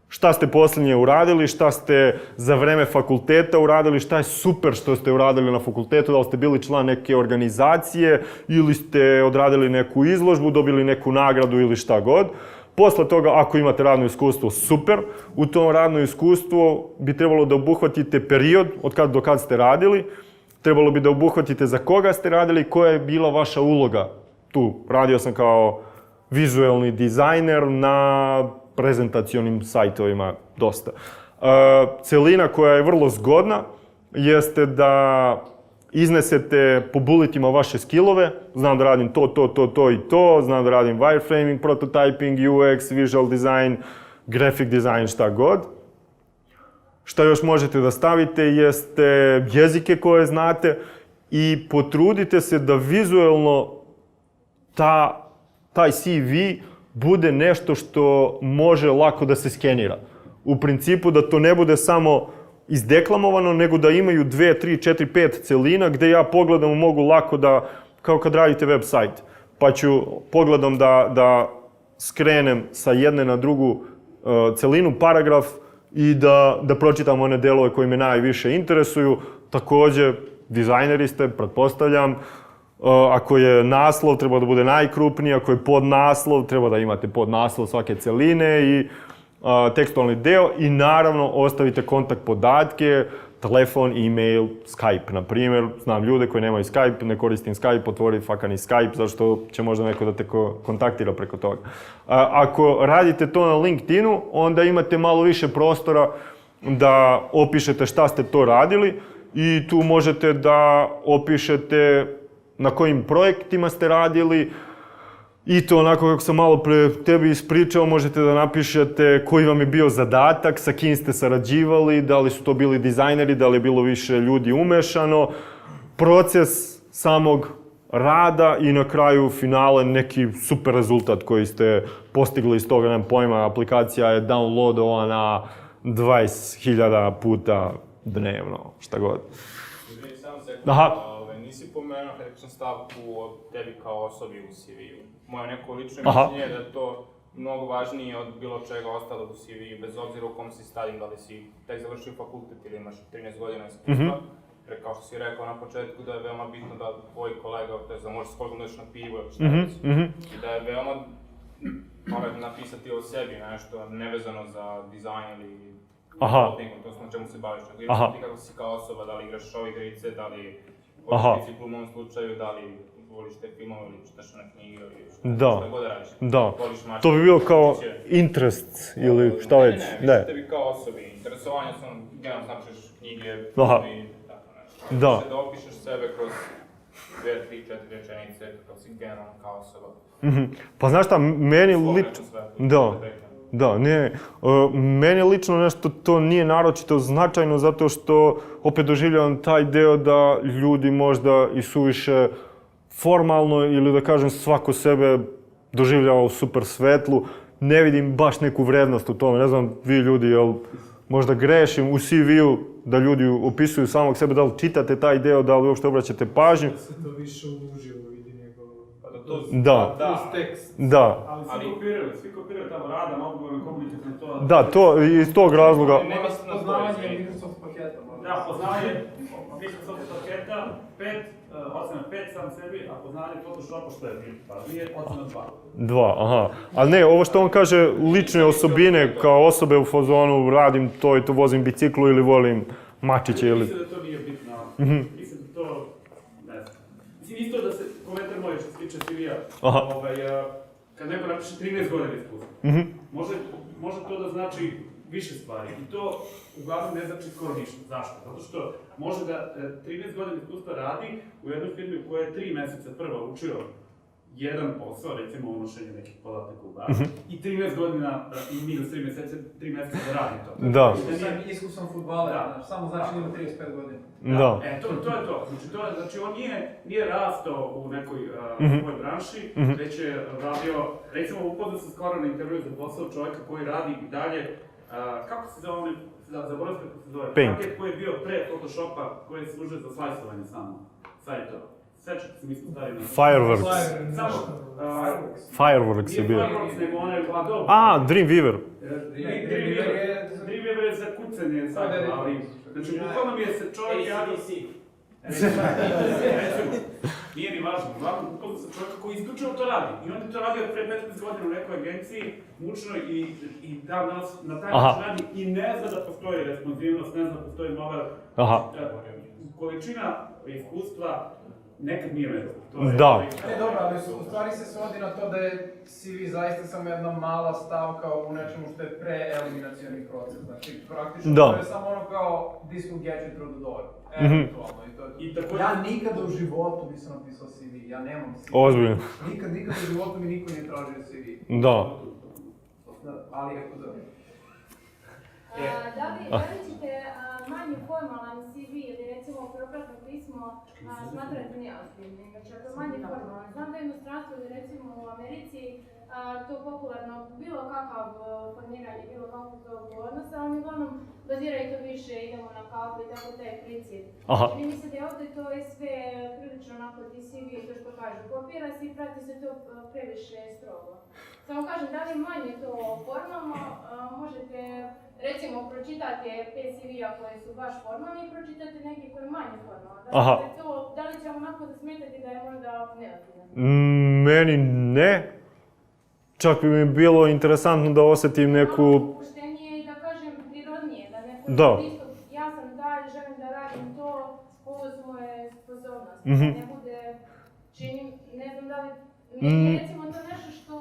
šta ste posljednje uradili, šta ste za vreme fakulteta uradili, šta je super što ste uradili na fakultetu, da li ste bili član neke organizacije ili ste odradili neku izložbu, dobili neku nagradu ili šta god. Posle toga, ako imate radno iskustvo, super. U tom radno iskustvo bi trebalo da obuhvatite period od kad do kad ste radili. Trebalo bi da obuhvatite za koga ste radili i koja je bila vaša uloga tu. Radio sam kao vizuelni dizajner na prezentacionim sajtovima dosta. Celina koja je vrlo zgodna jeste da iznesete po bulletima vaše skillove. Znam da radim to i to. Znam da radim wireframing, prototyping, UX, visual design, graphic design, šta god. Šta još možete da stavite jeste jezike koje znate i potrudite se da vizuelno taj CV bude nešto što može lako da se skenira. U principu da to ne bude samo izdeklamovano, nego da imaju 2, 3, 4, 5 celina gde ja pogledom mogu lako da, kao kad radite web sajt, pa ću pogledom da skrenem sa jedne na drugu celinu, paragraf i da pročitam one delove koji me najviše interesuju. Takođe, dizajneri ste, pretpostavljam, ako je naslov, treba da bude najkrupniji, ako je podnaslov, treba da imate podnaslov svake celine i tekstualni deo i naravno ostavite kontakt podatke, telefon, e-mail, Skype, na primjer. Znam ljude koji nemaju Skype, ne koristim Skype, otvori fakani Skype, zašto će možda neko da te kontaktira preko toga. Ako radite to na LinkedInu, onda imate malo više prostora da opišete šta ste to radili i tu možete da opišete na kojim projektima ste radili i to onako kako sam malo pre tebi ispričao, možete da napišete koji vam je bio zadatak, sa kim ste sarađivali, da li su to bili dizajneri, da li je bilo više ljudi umešano, proces samog rada i na kraju finale neki super rezultat koji ste postigli iz toga, nemam pojma, aplikacija je downloadovana 20.000 puta dnevno, šta god. Samo sekund, Aha. Nisi pomenuo kada sam stavku o tebi kao osobi u CV-u. Moje neko lično mišljenje je da je to mnogo važnije od bilo čega ostalog u CV-u, bez obzira u kom si stadium, da li si tek završio fakultet ili imaš 13 godina iskustva. Kao što si rekao na početku da je veoma bitno da tvoj kolega, to je da možeš skoliko dođeš na pivo ili šta već. I da je veoma pametno napisati o sebi nešto nevezano za dizajn ili to na čemu se baviš. Nego ti kako si kao osoba, da li igraš šov igrice, da li voliš biciklu u mom slučaju, da li voliš te filmove ili čitaš na knjige ili šta god da radiš. Da, to bi bilo kao interest ili šta već. Ne, tebi kao osobi. Interesovanja su, generalno značiš knjige, i tako nešto. Da. Da opišeš sebe kroz 2, 3, 4 rečenice, kao si generalno kao osoba. Pa znaš šta, meni lično... Meni lično nešto to nije naročito značajno zato što opet doživljavam taj deo da ljudi možda i suviše formalno ili da kažem svako sebe doživljava u super svetlu. Ne vidim baš neku vrednost u tome, ne znam vi ljudi, jel možda grešim u CV-u da ljudi opisuju samog sebe, da li čitate taj deo, da li uopšte obraćate pažnju. Da se to više uživo vidi nego... Da. Ali svi kopiraju tamo radan, odgovoran, kognitivno to... Da, to iz tog razloga... Poznavanje Microsoft paketa. Da, poznavanje Microsoft paketa, ocena 5 sam sebi, a poznavanje Photoshopa što je nije ocena 2. 2, aha. Ali ne, ovo što on kaže, lične osobine kao osobe u fazonu, radim to i to, vozim biciklu ili volim mačiće ili... Mislim da to nije bitno. Mislim da to... ne znam. Mislim isto da se komentar moj što se tiče CV-a. Kad neko napiše 13 godina iskustva, može to da znači više stvari. I to uglavnom ne znači skoro ništa. Zašto? Zato što može da 13 godina iskustva radi u jednoj firmi koja je 3 meseca prvo učio jedan posao, recimo unošenje nekih podataka u bazu, i 13 godina i minus 3 meseca da radi to. Da. Iskusan fudbaler, samo znači da ima 35 godina. Da. To je to. Znači on nije rastao u nekoj svojoj branši, već je radio, recimo upoznao sam skoro na intervju za posao čovjeka koji radi i dalje, kako se zove, zaboravim kako se zove, paket koji je bio pre Photoshopa, koji je služio za slajsovanje samo, sajtova. Sećate se, mi smo stari na... Fireworks je bio. Fireworks, nego onaj, Dreamweaver. Dreamweaver je za kucanje, ali... Znači, bukvalno mi je se čovjek javio... Nije ni važno, uglavnom upoznao sam čovjeka koji isključivo to radi. I on je to radio pre 15 godina u nekoj agenciji, mučno i dan danas na taj način radi i ne zna da postoji responsivnost, ne zna da postoji novel. Količina iskustva nekad nije vezana. Da. Dobro, ali u stvari se svodi na to da je CV zaista samo jedna mala stavka u nečemu što je pre-eliminacioni proces. Znači, praktično to je samo ono kao this will get you through the door. Eventualno. Ja nikada u životu nisam napisao CV, ja nemam CV. Ozbiljno. Nikad u životu mi niko nije tražio CV. Da. Ali eto da. Da li ćete manje formalan CV ili recimo propratno pismo smatrate neozbiljnim? Znači ako je manje formalan, znam da je inostranstvo ili recimo u Americi to popularno bilo kakav formiranje, bilo kakav tog odnosa, oni uglavnom baziraju to više, idemo na kafu i tako taj princip. Čini mi se da je ovdje to je sve prilično onako ti CV, to što kažu, kopira se i prati se to previše strogo. Samo kažem, da li manje to formalno, možete recimo pročitate 5 CV-a koje su baš formalni i pročitate neki koji je manje formalni. Da li će vam onako da smetati da je možda neozbiljno? Meni ne. Čak bi mi bilo interesantno da osjetim neku... Malo opuštenije i da kažem prirodnije, da neko pristup, ja sam dalje, želim da radim to, ovo su moje sposobnosti, da ne bude, činim, ne znam da li, meni je recimo to nešto što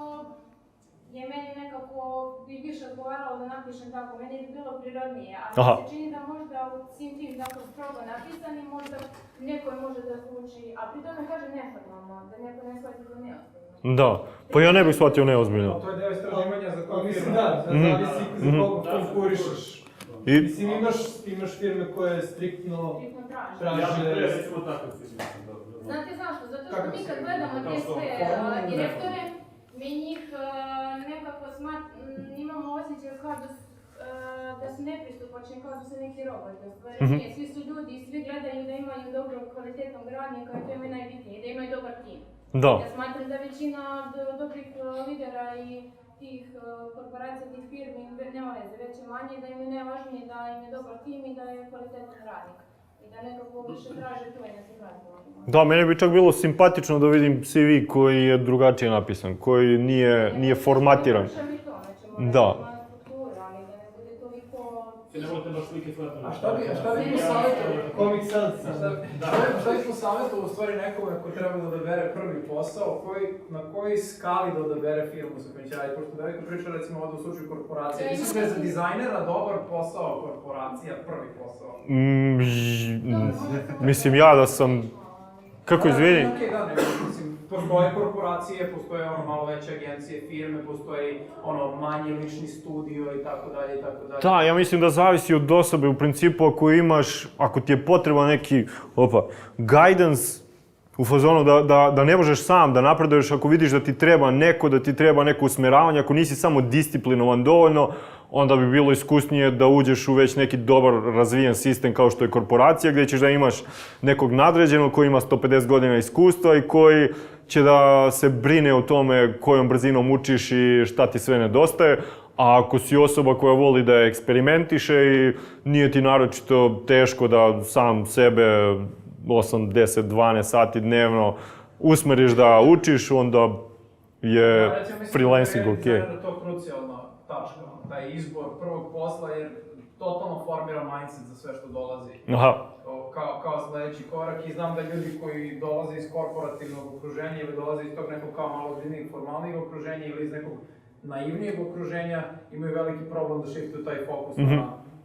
je meni nekako bi više odgovaralo da napišem tako, meni bi bilo prirodnije, ali se čini da možda u svim tim tako strogo napisanim možda neko može da zvuči, a pri tome kažem neformalno, da neko ne shvati to neozbiljno. Da, pa ja ne bih shvatio neozbiljno. To je deo istraživanja za koju Mislim da zavisi za koga konkurišeš. Mislim, imaš firme koje striktno traže... Ja bih pre recimo tako firme. Znate zašto? Zato što mi kad gledamo te sve direktore, mi njih nekako imamo osjećaj kao da su nepristupačni, kao da su neki roboti. Nije, svi su ljudi i svi gledaju da imaju dobro kvalitetnog radnika i to im je najbitnije, da imaju dobar tim. Ja smatram da većina dobrih lidera i tih korporacija, tih firmi, nema veze, već je manje, da im je najvažnije da im je dobar tim i da je kvalitetan radnik. I da nekako više traže to i ne se pravi. Da, meni bi čak bilo simpatično da vidim CV koji je drugačije napisan, koji nije formatiran. Da. A šta bi posavjetovao? Comic Sans. Šta bi posavjetovao u stvari nekome ko treba da odabere prvi posao, na kojoj skali da odabere firmu sa kojim će raditi? Pošto da neko priča recimo ovdje u slučaju korporacije. Mislim da je za dizajnera dobar posao korporacija, prvi posao. Mislim ja da sam... Kako izvini? Okej, da, ne, mislim, postoje korporacije, postoje malo veće agencije, firme, postoji manji lični studio i tako dalje i tako dalje. Da, ja mislim da zavisi od osobe. U principu ako ti je potreban neki guidance u fazonu da ne možeš sam da napreduješ, ako vidiš da ti treba neko, da ti treba neko usmjeravanje, ako nisi samo disciplinovan dovoljno, onda bi bilo iskusnije da uđeš u već neki dobar razvijen sistem kao što je korporacija, gdje ćeš da imaš nekog nadređenog koji ima 150 godina iskustva i koji će da se brine o tome kojom brzinom učiš i šta ti sve nedostaje. A ako si osoba koja voli da eksperimentiše i nije ti naročito teško da sam sebe 8, 10, 12 sati dnevno usmeriš da učiš, onda je freelancing ok. Recimo, da je to krucijalna tačka, taj izbor prvog posla jer totalno formira mindset za sve što dolazi. Kao sljedeći korak i znam da ljudi koji dolaze iz korporativnog okruženja ili dolaze iz tog nekog kao malo ozbiljnijeg, formalnijeg okruženja ili iz nekog naivnijeg okruženja imaju veliki problem da shiftuju taj fokus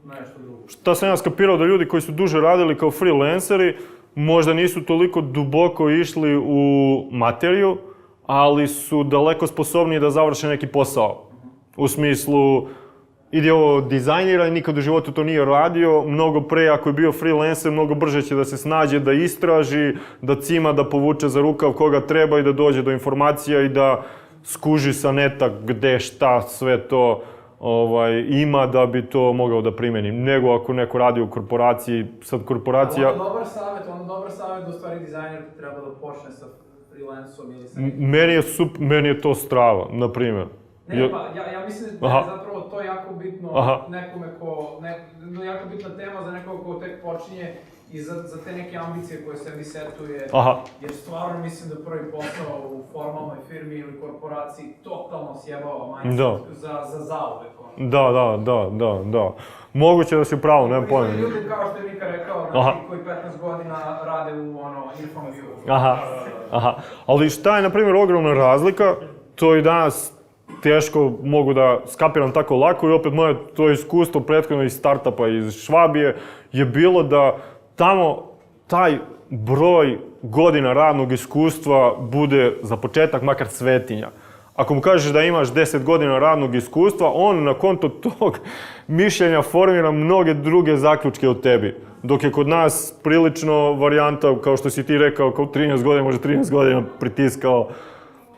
na nešto drugo. Šta sam ja skapirao da ljudi koji su duže radili kao freelanceri možda nisu toliko duboko išli u materiju, ali su daleko sposobniji da završe neki posao. U smislu, ide ovo dizajnira i nikad u životu to nije radio, mnogo pre ako je bio freelancer, mnogo brže će da se snađe, da istraži, da cima, da povuče za rukav koga treba i da dođe do informacija i da skuži sa neta gde šta sve to ima da bi to mogao da primeni. Nego ako neko radi u korporaciji, sad korporacija... Ono dobar savjet da u stvari dizajner treba da počne sa freelancom ili sa... Meni je to strava, na primjer. Ne, pa ja mislim da je zapravo to jako bitno nekome jako bitna tema za nekoga ko tek počinje i za te neke ambicije koje sebi setuje, jer stvarno mislim da prvi posao u formalnoj firmi ili korporaciji totalno sjebava mindset za zauvek. Da. Moguće da si u pravu, nemam pojma. Ljudi, kao što je Mika rekao, znači, koji 15 godina rade u Infomavu. Ali šta je, na primjer, ogromna razlika, to i danas teško mogu da skapiram tako lako i opet moje to iskustvo prethodno iz startupa iz Švabije je bilo da tamo taj broj godina radnog iskustva bude za početak makar svetinja. Ako mu kažeš da imaš 10 godina radnog iskustva, on na konto tog mišljenja formira mnoge druge zaključke od tebi. Dok je kod nas prilično varijanta, kao što si ti rekao, kao 13 godina, može 13 godina pritiskao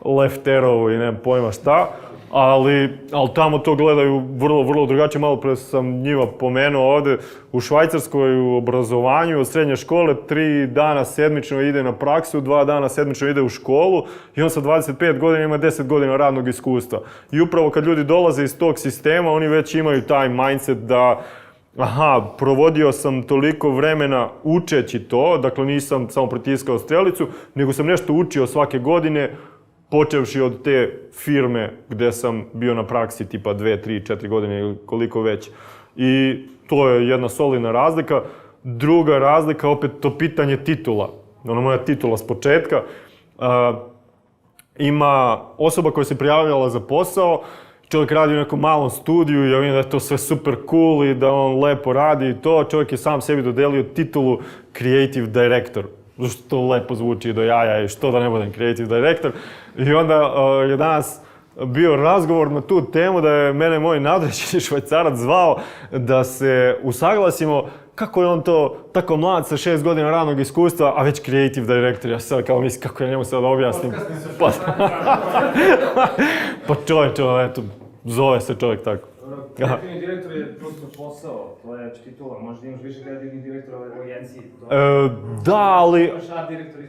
left arrow i nemam pojma šta. Ali tamo to gledaju vrlo drugačije. Malo pre sam njima pomenuo ovde, u Švajcarskoj u obrazovanju od srednje škole 3 dana sedmično ide na praksu, 2 dana sedmično ide u školu i on sa 25 godina ima 10 godina radnog iskustva. I upravo kad ljudi dolaze iz tog sistema, oni već imaju taj mindset da provodio sam toliko vremena učeći to, dakle nisam samo pritiskao strelicu, nego sam nešto učio svake godine, počevši od te firme gde sam bio na praksi tipa 2, 3, 4 godine ili koliko već. I to je jedna solidna razlika. Druga razlika, opet to pitanje titula. Ono moja titula s početka. Ima osoba koja se prijavljala za posao, čovjek radi u nekom malom studiju i ja vidim da je to sve super cool i da on lepo radi i to. Čovjek je sam sebi dodelio titulu Creative Director. Zašto to lepo zvuči do jaja i što da ne budem creative director. I onda je danas bio razgovor na tu temu da je mene moj nadređeni Švajcarac zvao da se usaglasimo kako je on to tako mlad sa 6 godina radnog iskustva, a već creative director. Ja sad kao mislim kako ja njemu sad objasnim. Pa čovječe, eto, zove se čovjek tako. Kreativni direktor je prosto posao, to je titula, možda imaš više kreativnih direktora u agenciji. Da, ali...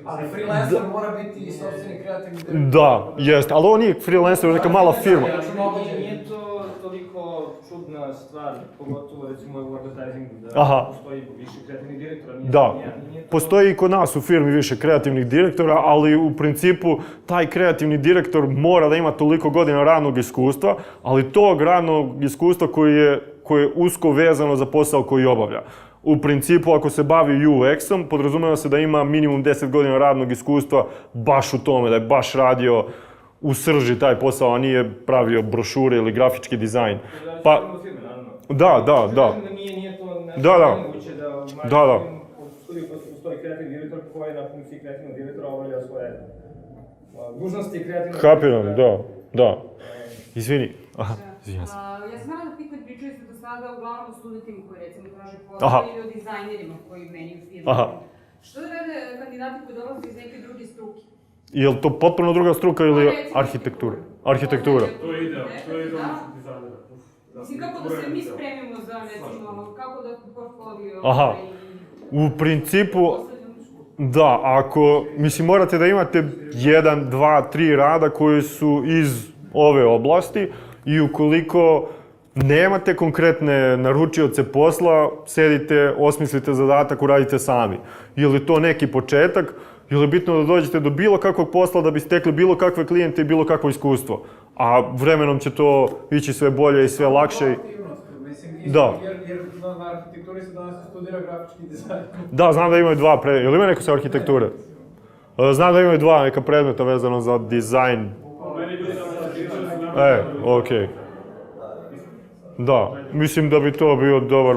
Ali freelancer mora biti i sopstveni kreativni direktor. Da, jeste, ali on nije freelancer, neka mala firma. Nije to toliko čudna stvar, pogotovo recimo u advertisingu, da postoji više kreativnih direktora. Da, postoji i kod nas u firmi više kreativnih direktora, ali u principu taj kreativni direktor mora da ima toliko godina radnog iskustva, ali tog radnog iskustva koje je usko vezano za posao koji obavlja. U principu, ako se bavi UX-om, podrazumeva se da ima minimum 10 godina radnog iskustva baš u tome, da je baš radio u srži taj posao, a nije pravio brošure ili grafički dizajn. Pa, da. Nije to nemoguće da u marketingu studiju postoji kreativni direktor koji na funkciji kreativnog direktora obavlja svoje dužnosti kreativnog direktora. Kapiram, da. Izvini. Izvinjam se. Ja sam malo da pitam, pričali ste do sada uglavnom o studentima koji recimo traže posao ili o dizajnerima koji menjaju firme. Što da rade kandidati koji dolaze iz neke druge struke? Je li to potpuno druga struka ili arhitektura? Arhitektura. To je ideal dizajnera. Mislim, kako da se mi spremimo za, recimo, kako da portfolio... U principu, da, ako, mislim, morate da imate 1, 2, 3 rada koji su iz ove oblasti i ukoliko nemate konkretne naručioce posla, sedite, osmislite zadatak, uradite sami. Je li to neki početak, je li bitno da dođete do bilo kakvog posla da bi stekli bilo kakve klijente i bilo kakvo iskustvo. A vremenom će to ići sve bolje i sve lakše. Da. Jer na arhitekturi se danas studira grafički dizajn. Da, znam da imaju 2 predmeta. Ili ima neko sa arhitekture? Znam da imaju 2 neka predmeta vezano za dizajn. Okej. Da, mislim da bi to bio dobar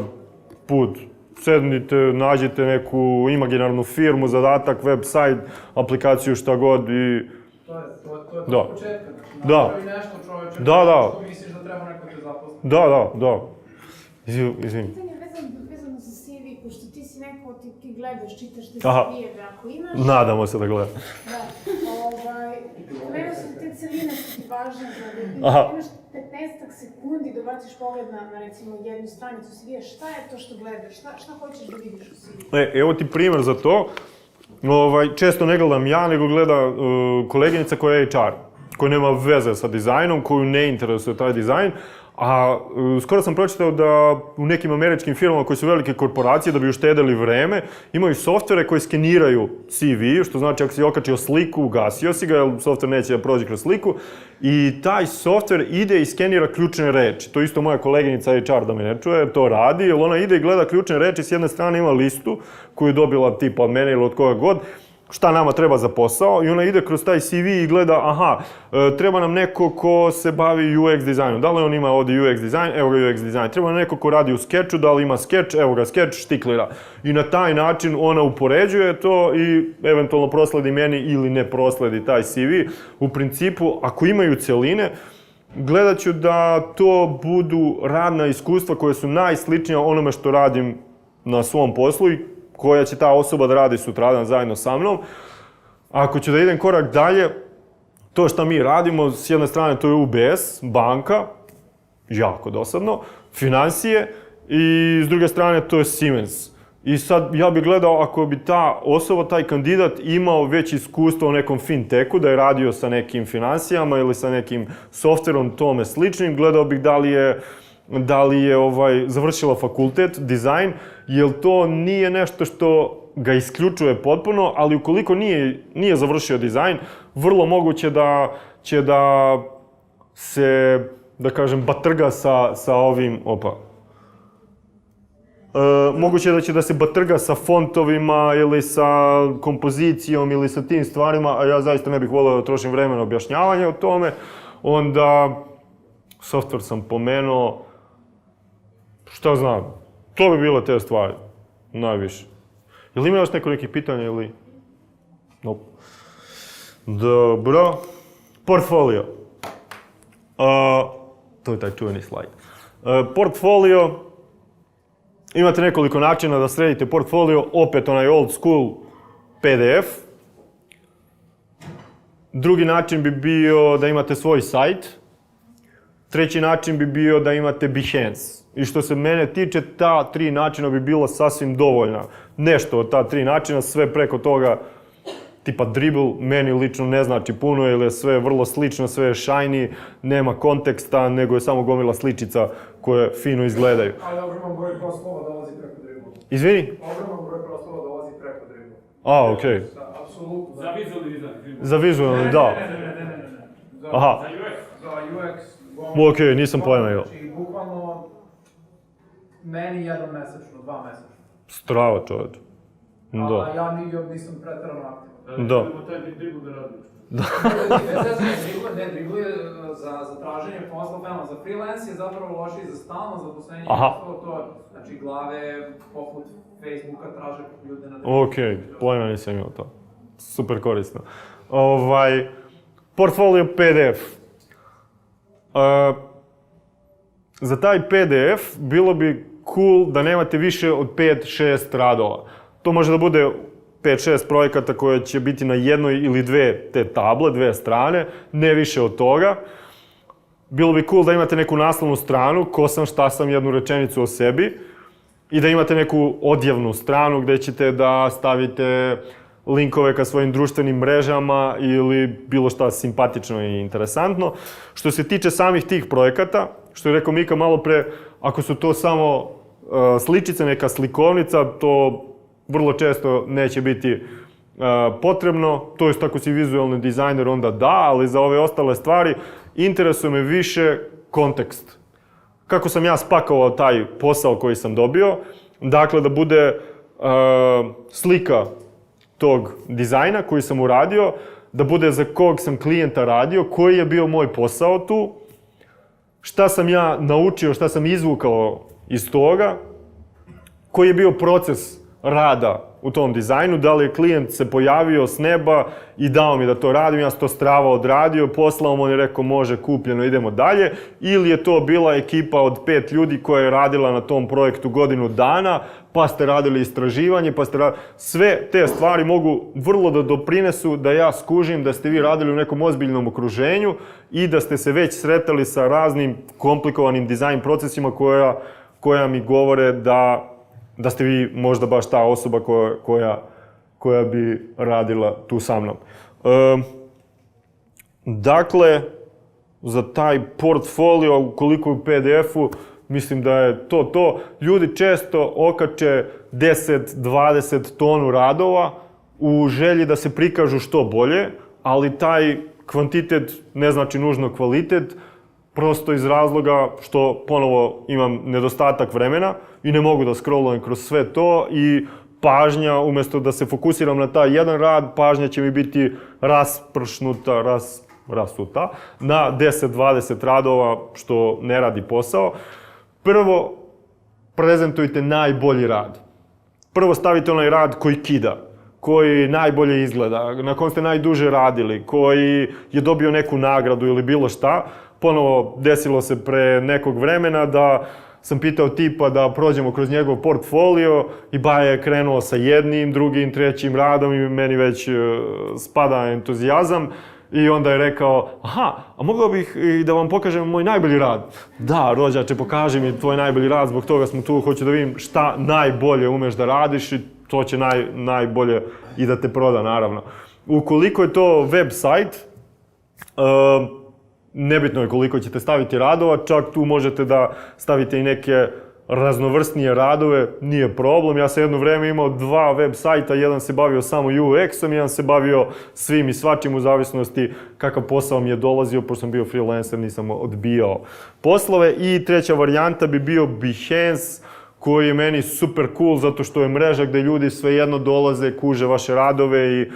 put. Sednite, nađite neku imaginarnu firmu, zadatak, website, aplikaciju, šta god i... To je početak. Napravi nešto čoveče, što misliš da treba neko te zaposliti. Da. Izvini. Pitanje vezano za CV, pošto ti si neko, ti gledaš, čitaš te CV-eve, ako imaš... Nadamo se da gledam. Da, pomenuo sam te celine su ti važne, da imaš 15 sekundi da baciš pogled na recimo jednu stranicu CV-a, šta je to što gledaš, šta hoćeš da vidiš u CV-u? Evo ti primer za to. Često ne gledam ja, nego gleda koleginica koja je HR. koja nema veze sa dizajnom, koju ne interesuje taj dizajn, a skoro sam pročitao da u nekim američkim firmama koji su velike korporacije, da bi uštedeli vreme, imaju softvere koji skeniraju CV, što znači ako si okačio sliku, ugasio si ga, jer softver neće da prođe kroz sliku, i taj softver ide i skenira ključne reči. To isto moja koleginica HR, da me ne čuje, to radi, jer ona ide i gleda ključne reči, s jedne strane ima listu koju je dobila tipa od mene ili od koga god, šta nama treba za posao, i ona ide kroz taj CV i gleda, aha, treba nam neko ko se bavi UX dizajnom. Da li on ima ovdje UX dizajn? Evo ga UX dizajn. Treba nam neko ko radi u skeču, da li ima skeč? Evo ga skeč, štiklira. I na taj način ona upoređuje to i eventualno prosledi meni ili ne prosledi taj CV. U principu, ako imaju celine, gledat ću da to budu radna iskustva koja su najsličnija onome što radim na svom poslu i koja će ta osoba da radi sutradan zajedno sa mnom. Ako ću da idem korak dalje, to što mi radimo, s jedne strane to je UBS, banka, jako dosadno, financije, i s druge strane to je Siemens. I sad ja bih gledao ako bi ta osoba, taj kandidat imao već iskustvo u nekom fintechu, da je radio sa nekim financijama ili sa nekim softverom tome sličnim, gledao bih da li je završila fakultet, dizajn, jer to nije nešto što ga isključuje potpuno, ali ukoliko nije završio dizajn, vrlo moguće da će da se, da kažem, batrga sa ovim, moguće da će da se batrga sa fontovima ili sa kompozicijom ili sa tim stvarima, a ja zaista ne bih volio da trošim vremena objašnjavanja o tome, onda softver sam pomenuo, šta znam, to bi bile te stvari, najviše. Jel ima još nekih pitanja ili? Nope. Dobro. Portfolio. To je taj čuveni slajd. Portfolio, imate nekoliko načina da sredite portfolio, opet onaj old school PDF. Drugi način bi bio da imate svoj sajt. Treći način bi bio da imate Behance. I što se mene tiče, ta 3 načina bi bila sasvim dovoljna. Nešto od ta 3 načina, sve preko toga, tipa Dribbble, meni lično ne znači puno, jer je sve vrlo slično, sve je shiny, nema konteksta, nego je samo gomila sličica koje fino izgledaju. Ali ogroman broj proslova dolazi preko Dribbble. Izvini? Ogroman broj proslova dolazi preko Dribbble. A, okej. Apsolutno. Za vizualni dizajn. Za vizualni, da. Ne. Aha. Za UX. Okej, nisam pojma, jel? Znači, bukvalno, meni 1 mesečno, 2 mesečno. Strava, čovječ. Da. A ja nisam preterano aktivan. Da. Taj Dribbble da radi. Ne, Dribbble je za traženje posla, za freelance je zapravo lošiji za stalno zaposlenje. Znači, glave poput Facebooka traže ljude na Dribbble. Okej, pojma nisam imao to. Super korisno. Portfolio PDF. Za taj PDF bilo bi cool da nemate više od 5-6 radova. To može da bude 5-6 projekata koje će biti na jednoj ili 2 te table, 2 strane, ne više od toga. Bilo bi cool da imate neku naslovnu stranu, ko sam, šta sam, jednu rečenicu o sebi, i da imate neku odjevnu stranu gdje ćete da stavite linkove ka svojim društvenim mrežama ili bilo šta simpatično i interesantno. Što se tiče samih tih projekata, što je rekao Mika malo pre, ako su to samo sličice, neka slikovnica, to vrlo često neće biti potrebno. To jest ako si vizualni dizajner onda da, ali za ove ostale stvari interesuje me više kontekst. Kako sam ja spakovao taj posao koji sam dobio, dakle da bude slika tog dizajna koji sam uradio, da bude za kog sam klijenta radio, koji je bio moj posao tu, šta sam ja naučio, šta sam izvukao iz toga, koji je bio proces rada u tom dizajnu, da li je klijent se pojavio s neba i dao mi da to radim, ja sam to strava odradio, poslao mu, on je rekao može, kupljeno, idemo dalje, ili je to bila ekipa od 5 ljudi koja je radila na tom projektu godinu dana, pa ste radili istraživanje, pa ste radili... Sve te stvari mogu vrlo da doprinesu da ja skužim da ste vi radili u nekom ozbiljnom okruženju i da ste se već sretali sa raznim komplikovanim dizajn procesima koja mi govore da ste vi možda baš ta osoba koja bi radila tu sa mnom. Dakle, za taj portfolio, ukoliko je u PDF-u, mislim da je to. Ljudi često okače 10-20 tonu radova u želji da se prikažu što bolje, ali taj kvantitet ne znači nužno kvalitet, prosto iz razloga što ponovo imam nedostatak vremena i ne mogu da scrollujem kroz sve to i pažnja, umjesto da se fokusiram na taj jedan rad, pažnja će mi biti rasuta na 10-20 radova što ne radi posao. Prvo, prezentujte najbolji rad. Prvo stavite onaj rad koji kida, koji najbolje izgleda, na kom ste najduže radili, koji je dobio neku nagradu ili bilo šta. Ponovo, desilo se pre nekog vremena da sam pitao tipa da prođemo kroz njegov portfolio i Baja je krenuo sa jednim, drugim, trećim radom i meni već spada entuzijazam. I onda je rekao, aha, a mogao bih i da vam pokažem moj najbolji rad. Da, rođače, pokaži mi tvoj najbolji rad, zbog toga smo tu, hoću da vidim šta najbolje umeš da radiš i to će najbolje i da te proda, naravno. Ukoliko je to web sajt, nebitno je koliko ćete staviti radova, čak tu možete da stavite i neke raznovrsnije radove, nije problem. Ja sam jedno vreme imao 2 web sajta, jedan se bavio samo UX-om, jedan se bavio svim i svačim u zavisnosti kakav posao mi je dolazio, pošto sam bio freelancer, nisam odbijao poslove. I treća varijanta bi bio Behance, koji je meni super cool, zato što je mreža gde ljudi svejedno dolaze, kuže vaše radove i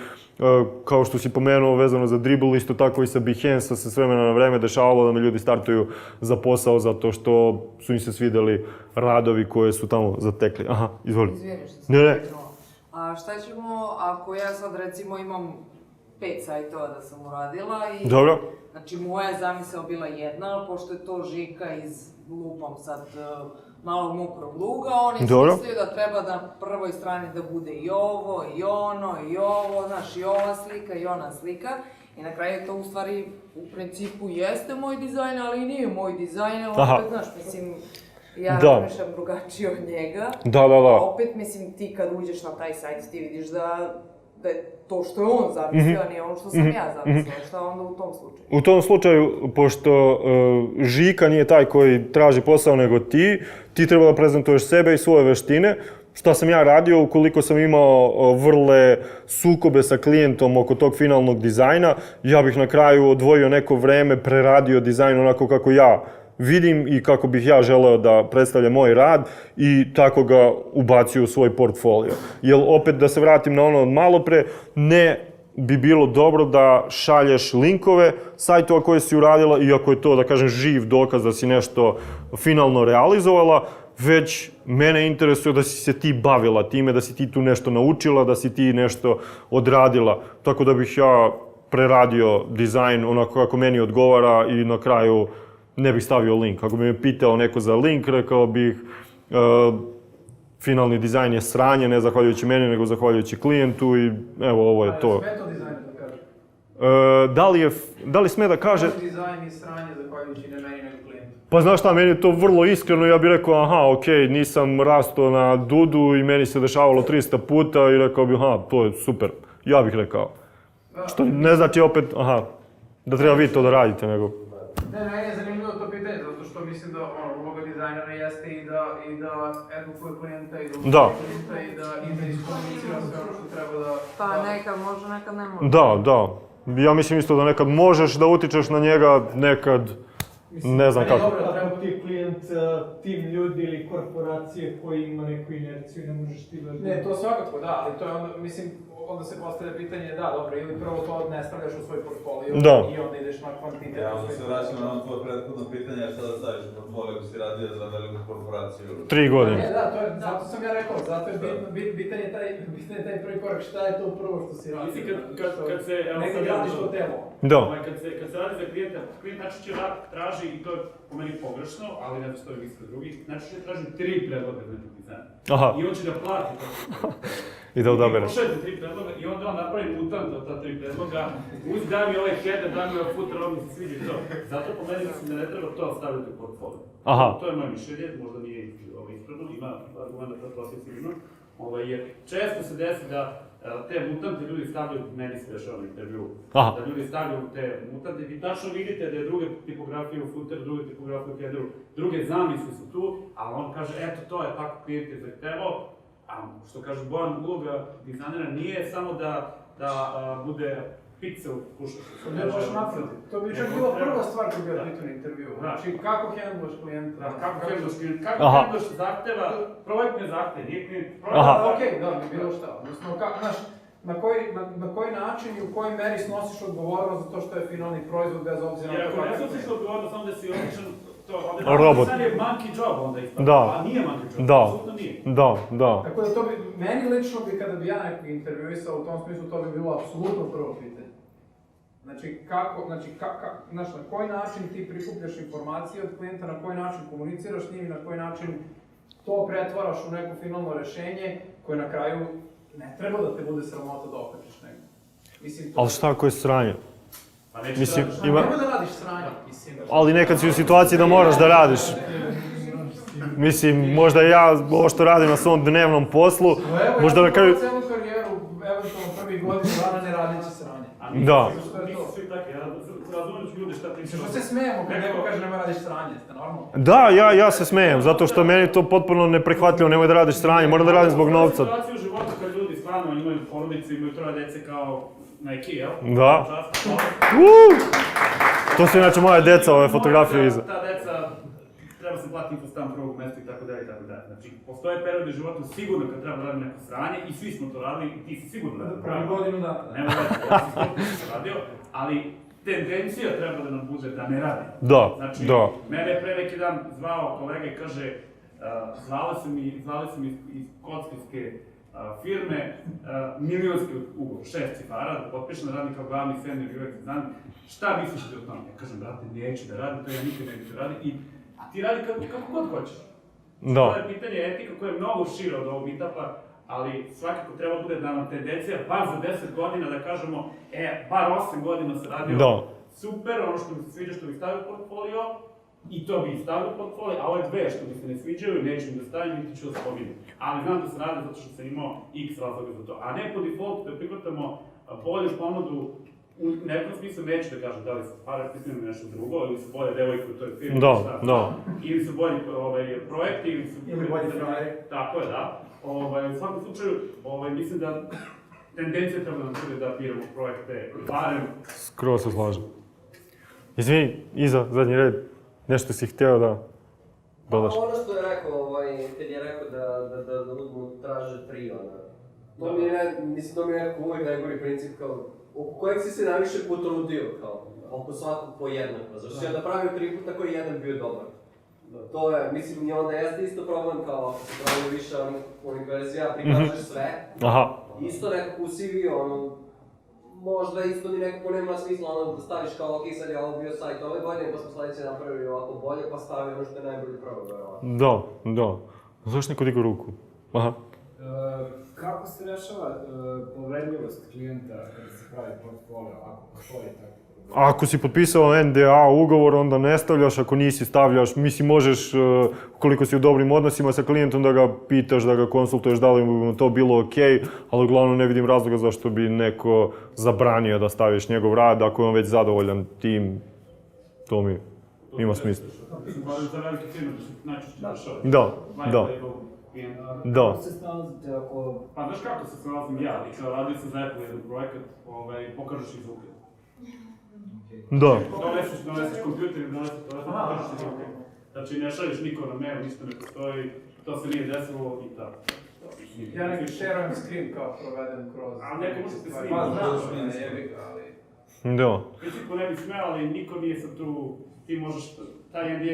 kao što si pomenuo vezano za Dribbble, isto tako i sa Behance se s vremena na vreme dešavalo da me ljudi startuju za posao zato što su im se svideli radovi koje su tamo zatekli. Aha, izvoli. Izvini što sam rekla. A šta ćemo ako ja sad recimo imam 5 sajtova da sam uradila i... Dobro. Znači moja je zamisao bila jedna, ali pošto je to Žika iz, lupam sad, malog mokrog luga, on je smislio da treba na prvoj strani da bude i ovo, i ono, i ovo, znaš, i ova slika, i ona slika. I na kraju to u stvari, u principu, jeste moj dizajn, ali i nije moj dizajn, opet, znaš, mislim, ja razmišljam drugačije od njega. A opet, mislim, ti kad uđeš na taj sajt, ti vidiš da je to što je on zamislio, a nije ono što sam ja zamislila. Šta onda u tom slučaju? U tom slučaju, pošto Žika nije taj koji traži posao nego ti treba da prezentuješ sebe i svoje veštine. Šta sam ja radio, ukoliko sam imao vrle sukobe sa klijentom oko tog finalnog dizajna, ja bih na kraju odvojio neko vreme, preradio dizajn onako kako ja vidim i kako bih ja želeo da predstavlja moj rad i tako ga ubacio u svoj portfolio. Jer opet da se vratim na ono od malo pre, ne bi bilo dobro da šalješ linkove sajtova koje si uradila, iako je to, da kažem, živ dokaz da si nešto finalno realizovala, već mene interesuje da si se ti bavila time, da si ti tu nešto naučila, da si ti nešto odradila. Tako da bih ja preradio dizajn onako kako meni odgovara i na kraju ne bih stavio link. Ako bi me pitao neko za link, rekao bih finalni dizajn je sranje, ne zahvaljujući meni, nego zahvaljujući klijentu i evo, ovo je to. Sme to dizajn da kaže? Da li sme da kaže? Dizajn je sranje zahvaljujući ne meni, nego klijentu. Pa znaš šta, meni je to vrlo iskreno, ja bih rekao, aha, okej, nisam rastao na dudu i meni se dešavalo 300 puta i rekao bih, aha, to je super. Ja bih rekao. Što ne znači opet, aha, da treba vi to da radite, nego... Ne, meni je zanimljivo to pitanje, zato što mislim da uloga dizajnera jeste i da edukuje klijenta i da učuje klijenta i da iskomunicira sve ono što treba da... Pa nekad može, nekad ne može. Da. Ja mislim isto da nekad možeš da utičeš na njega, nekad ne znam kako. Dobro, treba ti klijent, tim ljudi ili korporacije koji ima neku inerciju, ne možeš ti da... Ne, to svakako, da, ali to je onda, mislim, onda se postavlja pitanje, da, dobro, ili prvo to ne stavljaš u svoj portfolio i onda ideš na kvantitet. Ja, onda se vraćam na ono tvoje prethodno pitanje, šta da staviš u portfolio ako si radio za veliku korporaciju? 3 godine. Ne, da, zato sam ja rekao, zato je bitan je taj prvi korak, šta je to prvo što si radio? Kad se... Nekad radiš to telo. Da. Kad se radi za klijenta, klijent najčešće traži, i to je po meni pogrešno, ali ne postoji ispred drugih, najčešće traži 3 predloga za nekog dizajna. I on će da plati to. I da odabere. Pošaljete 3 predloga i onda on napravi mutant od ta 3 predloga, daj mi ovaj header, daj mi ovaj footer, ovo mi se sviđa i to. Zato po meni mislim da ne treba to staviti u portfolio. To je moje mišljenje, možda nije ispravno, ima argumenta da to svi sigurno. Jer često se desi da te mutante ljudi stavljaju, meni se dešava na intervju, Aha. da ljudi stavljaju te mutante, vi tačno vidite da je druga tipografija u footeru, druga tipografija u headeru, druge zamisli su tu, ali on kaže, eto to je tako klijent je zahtevao, a što kaže Bojan, uloga dizajnera nije samo da bude pixel kušač. Ne baš naprotiv. To bi čak bila prva stvar koju bi odbito na intervju. Znači, kako handlaš klijenta? Kako handlaš zahteva, projektne zahteve, nije klijent. Okej, da, bi bilo šta. Odnosno, znaš, na koji način i u kojoj meri snosiš odgovornost za to što je finalni proizvod bez obzira na to kako je. Jer ako ne snosiš odgovornost, onda si odličan, robot. Sad je monkey job onda ispod, a nije monkey job, apsolutno nije. Da. Tako da to bi, meni lično bi kada bi ja nekog intervjuisao u tom smislu, to bi bilo apsolutno prvo pitanje. Znači, na koji način ti prikupljaš informacije od klijenta, na koji način komuniciraš s njim i na koji način to pretvaraš u neko finalno rešenje koje na kraju ne treba da te bude sramota da okačiš nego. Ali šta ako je sranje? Mislim, nemoj da radiš sranje, mislim. Ali nekad si u situaciji da moraš da radiš. Mislim, možda ja ovo što radim na svom dnevnom poslu, možda na kraju... Evo, ja sam celu karijeru, eventualno prvih godina dana ne radići sranje. Da. Nisu svi takvi, ja razumijem ljude šta pričaju. Što se smijemo kad neko kaže nemoj radiš sranje, ste normalno? Da, ja se smijem, zato što meni to potpuno neprihvatljivo, nemoj da radiš sranje, moram da radim zbog novca. Situaciju u životu kad ljudi stvarno imaju porodice, imaju troje dece kao na IKEA, jel? Da. To su inače moje deca, ove fotografije iza. Ta deca, treba se platiti infostan prvog mjesta i tako dalje. Znači, postoje periodi u životu sigurno kad treba da radim neko sranje i svi smo to radili i ti si sigurno da Prvi godinu dana. Nema da, ja sam to radio, ali tendencija treba da nam bude da ne radimo. Da. Mene je pre neki dan zvao kolega i kaže, zvali su mi iz kockarske firme, milionski ugovor, 6 cifara, da potpišem da radim kao glavni senior UX designer. Šta misliš ti o tome? Ja kažem, brate, neću da radim, to ja nikad neću da radim i ti radi kako god hoćeš. Da. To je pitanje etika koja je mnogo šira od ovog meetupa, ali svakako treba bude da nam tendencija, bar za 10 godina da kažemo, bar 8 godina se radio super, ono što mi se sviđa što bih stavio u portfolio, i to bih stavio u portfolio, a ove dve što mi se ne sviđaju, neću mi da stavim, niti ću da spominjem. Ali znam da se radi zato što sam imao x razloga za to. A ne po defaultu da prihvatamo bolju ponudu, u nekom smislu neću da kažem da li su pare pripremljene nešto drugo, ili su bolje devojke u toj firmi, ili su bolji projekti, ili bolji frajeri. Tako je, da. U svakom slučaju, mislim da tendencija treba nam bude da biramo projekte, barem... Skroz se slažem. Izvini, Iza, zadnji red, nešto si htio da dodaš? Ono što je rekao, kad je rekao da uzmu traže 3, to mi je nekako uvijek najgori princip, kao, oko kojeg si se najviše potrudio, kao, oko svakog po jednako, zašto si ja napravio 3 puta koji jedan bio dobar. To je, mislim, i onda jeste isto problem, kao, ako se pravi više onih verzija, prikažeš sve, isto nekako u CV, možda isto ni nekako nema smisla da staviš kao, ok, sad je ovo bio sajt ove godine, pa smo sledeće napravili ovako bolje, pa stavi ono što je najbolje prvo, verovatno. Da. Zašto neko digao ruku? Kako se rešava poverljivost klijenta kada se pravi portfolio, ako postoji tako? Ako si potpisao NDA ugovor, onda ne stavljaš, ako nisi stavljaš, mislim možeš, ukoliko si u dobrim odnosima sa klijentom, da ga pitaš, da ga konsultuješ, da li bi to bilo okej, ali uglavnom ne vidim razloga zašto bi neko zabranio da staviš njegov rad, ako je on već zadovoljan tim, to mi ima smisla. Za velike firme da su najčešće došao. Da. Kako se snalazite ako... Pa znaš kako se snalazim ja, radio sam za Apple jedan projekat, pokažeš iz zvuka. Da. Doneseš kompjuter i doneseš telefon, pokažeš iz zvuka. Znači ne šalješ niko na mail, ništa ne postoji, to se nije desilo i tako. Ja neki sharujem screen kao proveden kroz... A neko može se snimati. Pa znam, ne jebi ga, ali... Da. U principu ne bi smeo, ali niko nije sad tu, ti možeš, taj NDA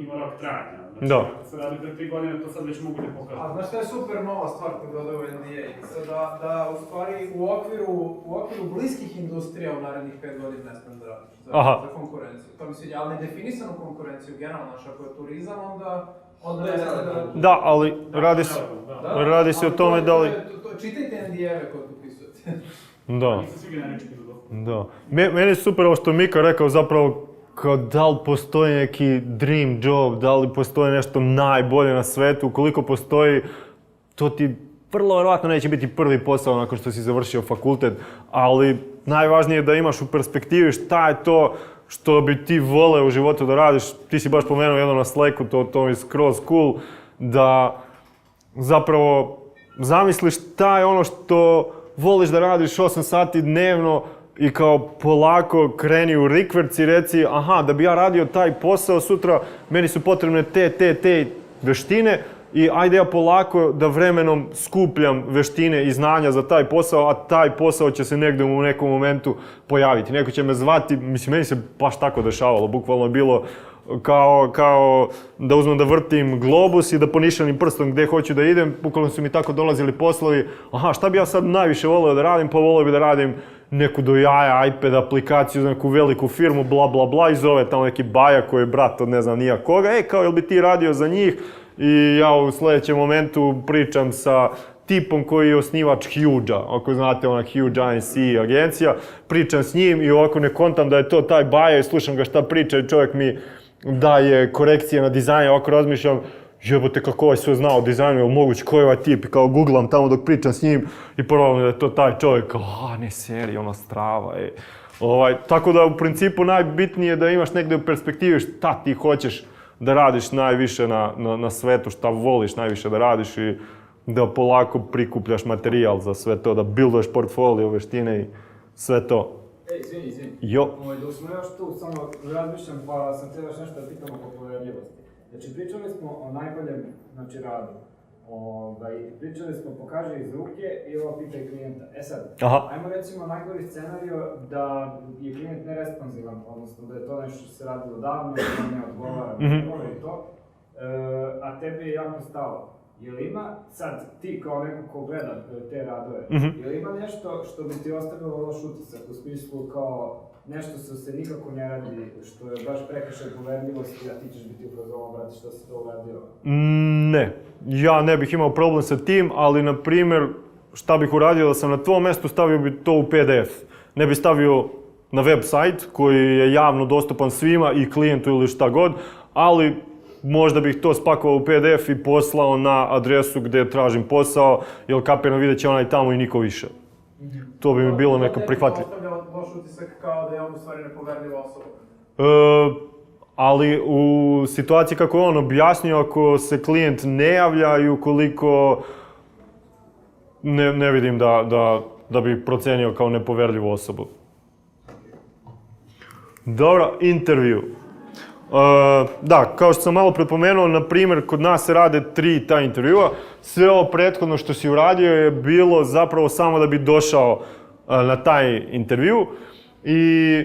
ima rok trajanja. Znači, ako se radi pre 3 godine, to sad već mogu da pokažem. A znaš šta je super nova stvar kod dodao NDA? Da u stvari u okviru bliskih industrija u narednih 5 godina ne smem da radiš za konkurenciju. To mi se ali nedefinisanu konkurenciju, generalno, znaš, ako je turizam, onda ne smem da radiš. Da, ali radi se o tome da li... Čitajte NDA-eve koje potpisujete. Da. Nisu svi generički do. Da. Meni je super ovo što Mika rekao zapravo, kao da li postoji neki dream job, da li postoji nešto najbolje na svetu, ukoliko postoji, to ti vrlo verovatno neće biti prvi posao nakon što si završio fakultet, ali najvažnije je da imaš u perspektivi šta je to što bi ti voleo u životu da radiš. Ti si baš pomenuo jedno na Slacku, to mi je skroz cool, da zapravo zamisliš šta je ono što voliš da radiš 8 sati dnevno i kao polako kreni u rikverc i reci aha, da bi ja radio taj posao sutra, meni su potrebne te veštine i ajde ja polako da vremenom skupljam veštine i znanja za taj posao, a taj posao će se negde u nekom momentu pojaviti. Neko će me zvati, mislim, meni se baš tako dešavalo, bukvalno je bilo kao da uzmem da vrtim globus i da ponišanim prstom gde hoću da idem, bukvalno su mi tako dolazili poslovi, aha, šta bi ja sad najviše voleo da radim, pa voleo bi da radim neku do jaja iPad aplikaciju za neku veliku firmu, bla bla bla, i zove tamo neki baja koji je brat od ne znam nija koga, kao jel bi ti radio za njih? I ja u sledećem momentu pričam sa tipom koji je osnivač Huge-a, ako znate ona Huge INC agencija, pričam s njim i ovako ne kontam da je to taj baja i slušam ga šta priča i čovjek mi daje korekcije na dizajn, ovako razmišljam, jebote kako ovaj sve znao o dizajnu, je li moguće, ko je ovaj tip, i kao googlam tamo dok pričam s njim i prvo mi da je to taj čovjek, kao, ne seri, ona strava, tako da u principu najbitnije je da imaš negde u perspektivi šta ti hoćeš da radiš najviše na svetu, šta voliš najviše da radiš i da polako prikupljaš materijal za sve to, da builduješ portfolio, veštine i sve to. Izvini. Jo. Dok smo još tu, samo razmišljam, pa sam htio još nešto da pitam oko poverljivosti. Znači, pričali smo o najboljem radu. Pričali smo pokaži iz ruke i ovo pitaj klijenta. Sad, ajmo recimo najgori scenario da je klijent neresponsivan, odnosno da je to nešto što se radilo davno, da ne odgovara i to, a tebi je jako stalo. Je li ima, sad ti kao neko ko gleda te radove, je li ima nešto što bi ti ostavilo loš utisak u smislu kao nešto što se nikako ne radi, što je baš prekršaj poverljivosti, a ti ćeš biti u fazonu, brate, što si to uradio? Ne, ja ne bih imao problem sa tim, ali na primjer, šta bih uradio da sam na tvom mestu, stavio bi to u PDF. Ne bih stavio na web sajt koji je javno dostupan svima i klijentu ili šta god, ali možda bih to spakovao u PDF i poslao na adresu gde tražim posao, jer kapiram vidjet će onaj tamo i niko više. To bi mi bilo neka prihvatljivo. Ostavlja loš utisak kao da je on u stvari nepoverljiva osoba. Ali u situaciji kako je on objasnio, ako se klijent ne javlja i ukoliko ne vidim da bi procenio kao nepoverljivu osobu. Dobro, intervju. Da, kao što sam malo prepomenuo, na primjer, kod nas se rade 3 ta intervjua. Sve ovo prethodno što si uradio je bilo zapravo samo da bi došao na taj intervju. I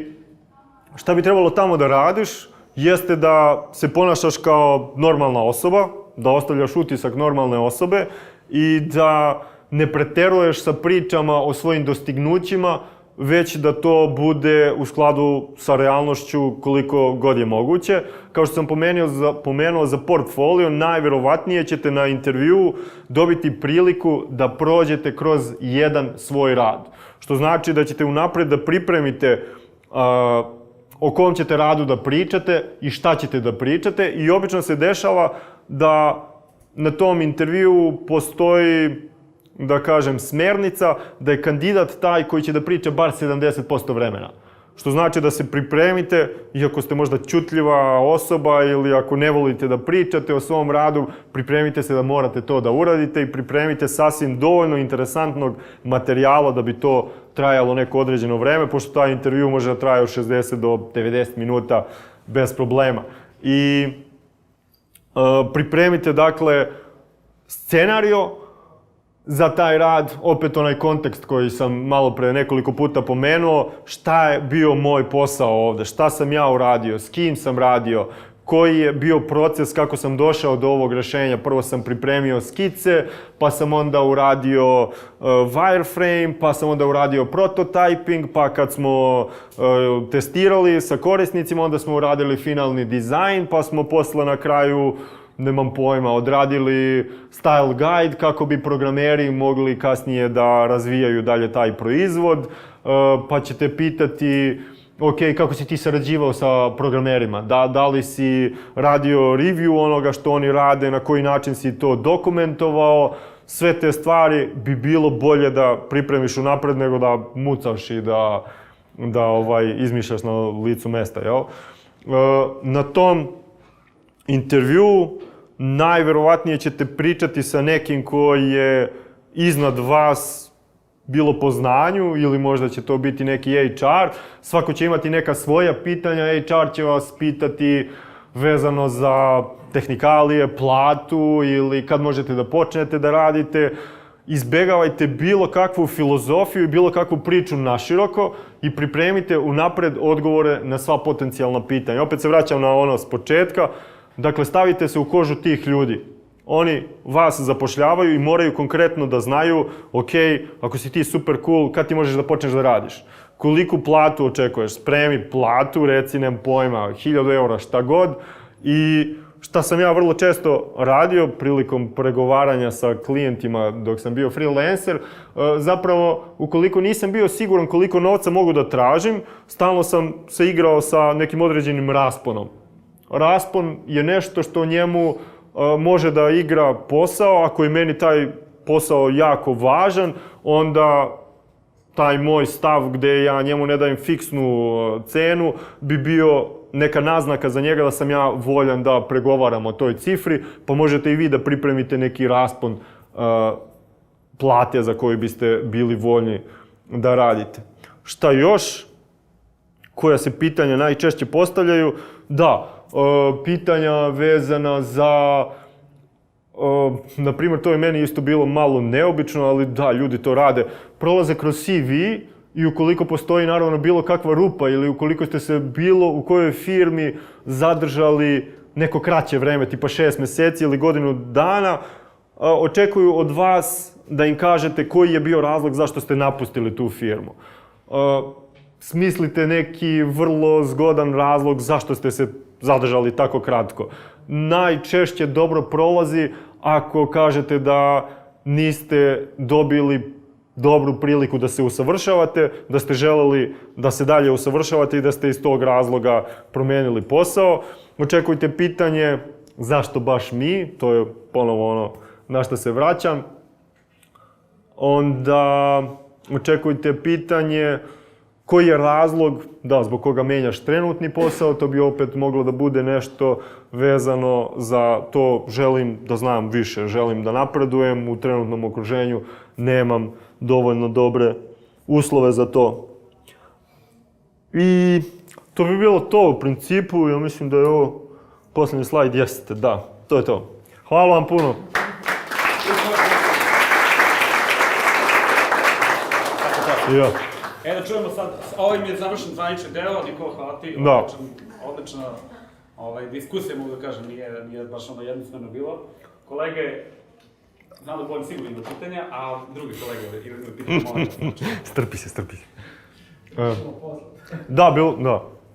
šta bi trebalo tamo da radiš, jeste da se ponašaš kao normalna osoba, da ostavljaš utisak normalne osobe i da ne preteruješ sa pričama o svojim dostignućima, već da to bude u skladu sa realnošću koliko god je moguće. Kao što sam pomenuo za portfolio, najverovatnije ćete na intervjuu dobiti priliku da prođete kroz jedan svoj rad. Što znači da ćete unapred da pripremite o kom ćete radu da pričate i šta ćete da pričate, i obično se dešava da na tom intervjuu postoji, da kažem, smernica da je kandidat taj koji će da priča bar 70% vremena. Što znači da se pripremite, iako ste možda ćutljiva osoba ili ako ne volite da pričate o svom radu, pripremite se da morate to da uradite i pripremite sasvim dovoljno interesantnog materijala da bi to trajalo neko određeno vreme, pošto taj intervju može da traje od 60 do 90 minuta bez problema. I pripremite, dakle, scenario za taj rad, opet onaj kontekst koji sam malo pre nekoliko puta pomenuo, šta je bio moj posao ovde, šta sam ja uradio, s kim sam radio, koji je bio proces kako sam došao do ovog rešenja. Prvo sam pripremio skice, pa sam onda uradio wireframe, pa sam onda uradio prototyping, pa kad smo testirali sa korisnicima, onda smo uradili finalni dizajn, pa smo posle na kraju, nemam pojma, odradili style guide kako bi programeri mogli kasnije da razvijaju dalje taj proizvod, pa ćete pitati, ok, kako si ti sarađivao sa programerima, da li si radio review onoga što oni rade, na koji način si to dokumentovao, sve te stvari bi bilo bolje da pripremiš unapred nego da mucaš i da izmišljaš na licu mesta, jel? Na tom intervju najverovatnije ćete pričati sa nekim koji je iznad vas bilo po znanju ili možda će to biti neki HR. Svako će imati neka svoja pitanja, HR će vas pitati vezano za tehnikalije, platu ili kad možete da počnete da radite. Izbegavajte bilo kakvu filozofiju i bilo kakvu priču naširoko i pripremite unapred odgovore na sva potencijalna pitanja. Opet se vraćam na ono s početka. Dakle, stavite se u kožu tih ljudi. Oni vas zapošljavaju i moraju konkretno da znaju, ok, ako si ti super cool, kad ti možeš da počneš da radiš? Koliku platu očekuješ? Spremi platu, reci, nemam pojma, 1000 eura, šta god. I šta sam ja vrlo često radio prilikom pregovaranja sa klijentima dok sam bio freelancer, zapravo, ukoliko nisam bio siguran koliko novca mogu da tražim, stalno sam se igrao sa nekim određenim rasponom. Raspon je nešto što njemu može da igra posao. Ako je meni taj posao jako važan, onda taj moj stav gde ja njemu ne dajem fiksnu cenu bi bio neka naznaka za njega da sam ja voljan da pregovaram o toj cifri, pa možete i vi da pripremite neki raspon plate za koju biste bili voljni da radite. Šta još? Koja se pitanja najčešće postavljaju? Da, pitanja vezana za, na primjer, to je meni isto bilo malo neobično, ali da, ljudi to rade. Prolaze kroz CV i ukoliko postoji naravno bilo kakva rupa ili ukoliko ste se bilo u kojoj firmi zadržali neko kraće vreme, tipa 6 meseci ili godinu dana, očekuju od vas da im kažete koji je bio razlog zašto ste napustili tu firmu. Smislite neki vrlo zgodan razlog zašto ste se zadržali tako kratko. Najčešće dobro prolazi ako kažete da niste dobili dobru priliku da se usavršavate, da ste želeli da se dalje usavršavate i da ste iz tog razloga promenili posao. Očekujte pitanje zašto baš mi, to je ponovo ono na što se vraćam. Onda očekujte pitanje koji je razlog, da, zbog koga menjaš trenutni posao, to bi opet moglo da bude nešto vezano za to želim da znam više, želim da napredujem u trenutnom okruženju, nemam dovoljno dobre uslove za to. I to bi bilo to u principu, ja mislim da je ovo posljednji slajd, jeste, da, to je to. Hvala vam puno. Ja. Da čujemo sad, ovim je završen zvanični deo, Nikola, hvala ti, odlična diskusija, mogu da kažem, nije baš ono jednostavno bilo. Kolege, znam da Bojim sigurno ima pitanja, a drugi kolege imaju pitanja, molim vas. Strpi se. Da,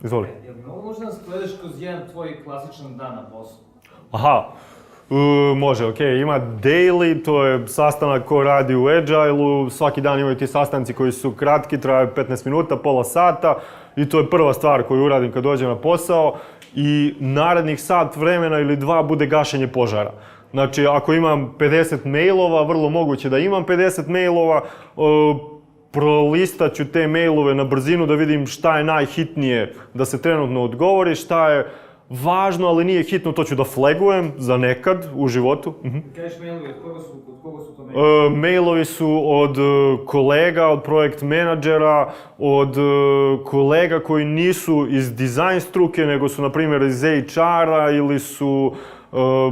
izvoli. Jel možda nas povedeš kroz jedan tvoj klasičan dan na poslu? Aha, može, okej, ima daily, to je sastanak ko radi u Agile-u, svaki dan imaju ti sastanci koji su kratki, traju 15 minuta, pola sata i to je prva stvar koju uradim kad dođem na posao i narednih sat vremena ili dva bude gašenje požara. Znači, ako imam 50 mailova, vrlo moguće da imam 50 mailova, prolistat ću te mailove na brzinu da vidim šta je najhitnije da se trenutno odgovori, šta je važno, ali nije hitno, to ću da flagujem za nekad u životu. Kažeš mailovi, od koga su to mailovi? Mailovi su od kolega, od projekt menadžera, od kolega koji nisu iz dizajn struke, nego su, na primjer, iz HR-a ili su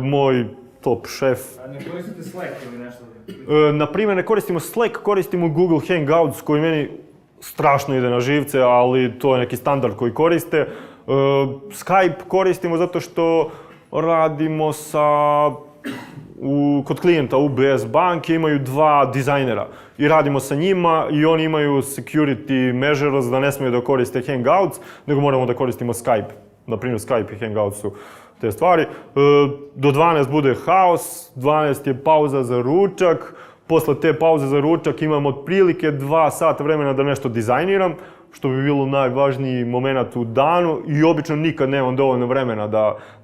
moj top šef. A ne koristite Slack ili nešto? Na primjer, ne koristimo Slack, koristimo Google Hangouts koji meni strašno ide na živce, ali to je neki standard koji koriste. Skype koristimo zato što radimo kod klijenta UBS banke, imaju 2 dizajnera i radimo sa njima i oni imaju security measures da ne smiju da koriste Hangouts, nego moramo da koristimo Skype. Na primjer, Skype i Hangouts su te stvari. Do 12 bude haos, 12 je pauza za ručak, posle te pauze za ručak imam otprilike 2 sata vremena da nešto dizajniram, što bi bilo najvažniji moment u danu i obično nikad nemam dovoljno vremena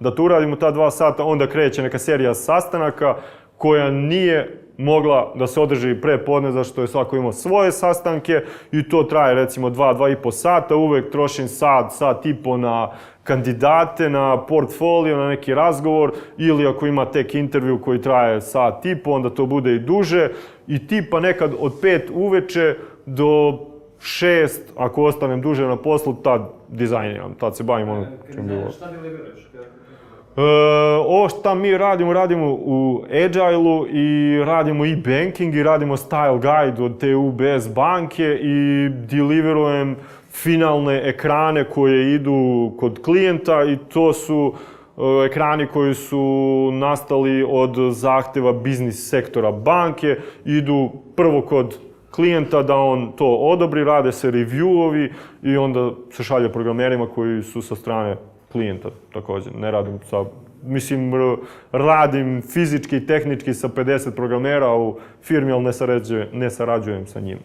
da to uradimo ta 2 sata, onda kreće neka serija sastanaka koja nije mogla da se održi pre podne, zašto je svako imao svoje sastanke i to traje recimo 2-2,5 sata, uvek trošim sat i po na kandidate, na portfolio, na neki razgovor, ili ako ima tek intervju koji traje sat i po, onda to bude i duže, i tipa nekad od 5 uveče do 6, ako ostanem duže na poslu, tad dizajniram, tad se bavim ono čim bilo. Šta deliveruješ? Ovo šta mi radimo u Agile-u i radimo i banking i radimo style guide od te UBS banke i deliverujem finalne ekrane koje idu kod klijenta i to su ekrani koji su nastali od zahteva biznis sektora banke, idu prvo kod klijenta da on to odobri, rade se review-ovi i onda se šalje programerima koji su sa strane klijenta također. Ne radim sa, mislim, radim fizički i tehnički sa 50 programera u firmi, ali ne sarađujem sa njim.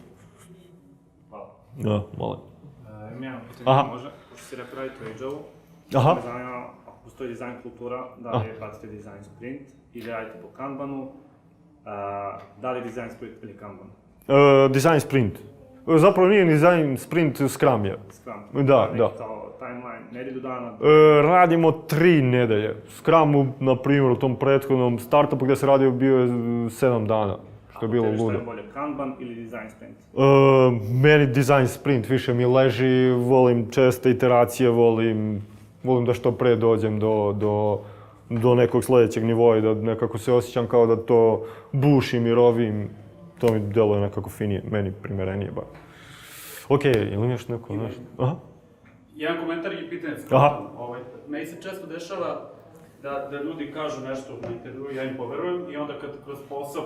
Hvala. Ja, molim. Imam jedno pitanje možda, pošto si rekao raditi u Agile-u, me zanima, ako postoji dizajn kultura, da li bacite dizajn sprint ili radite po Kanbanu, da li je dizajn sprint ili Kanban? Dizajn sprint. Zapravo nije dizajn sprint, Scrum je. Scrum? Da. Kao timeline, nedjelju dana? Radimo 3 nedelje. Scrumu, na primjer, u tom prethodnom startupu gdje se radio bio je 7 dana. Što je bilo ludo. Što je bolje, Kanban ili design sprint? Meni design sprint više mi leži, volim česte iteracije, volim da što pre dođem do nekog sljedećeg nivoa i da nekako se osjećam kao da to bušim i rovim. To mi deluje nekako finije, meni primjerenije bar. Okej, ili još neko nešto? Aha. Jedan komentar i pitanje. Meni se često dešava da ljudi kažu nešto na intervju, ja im poverujem i onda kad kroz posao,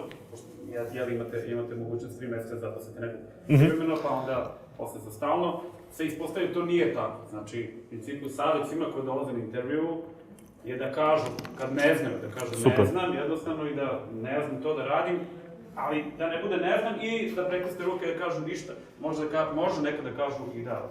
imate mogućnost 3 mjeseca zaposlite nekog privremeno, pa onda posle za stalno, se ispostavi to nije tako. Znači, u principu savjet svima koji dolaze na intervju je da kažu, kad ne znaju, da kažu ne znam jednostavno i da ne znam to da radim, ali da ne bude ne znam i da prekriste ruke da kažu ništa. Može nekad da kažu i da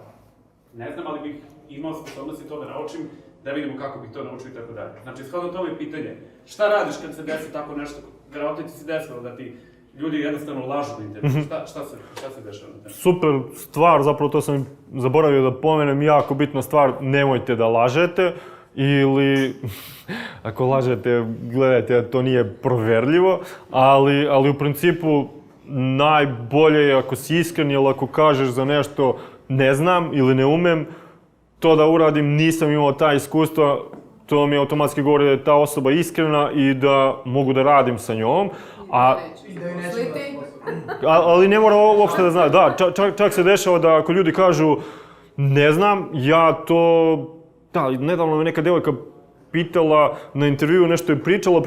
ne znam, ali bih imao sposobnosti to da naučim, da vidimo kako bih to naučio i tako dalje. Znači, shodno tome je pitanje, šta radiš kad se desi tako nešto, vjerojatno ti se desilo da ti ljudi jednostavno lažu na intervju, šta se dešava na tome? Super stvar, zapravo to sam zaboravio da pomenem, jako bitna stvar, nemojte da lažete. Ili, ako lažete, gledajte, to nije proverljivo, ali u principu najbolje je ako si iskren, jer ako kažeš za nešto ne znam ili ne umem, to da uradim, nisam imao ta iskustva, to mi automatski govori da je ta osoba iskrena i da mogu da radim sa njom. Ali ne mora uopšte da zna. Da, čak se dešava da ako ljudi kažu ne znam, ja to... Da, nedavno me neka devojka pitala na intervju, nešto je pričala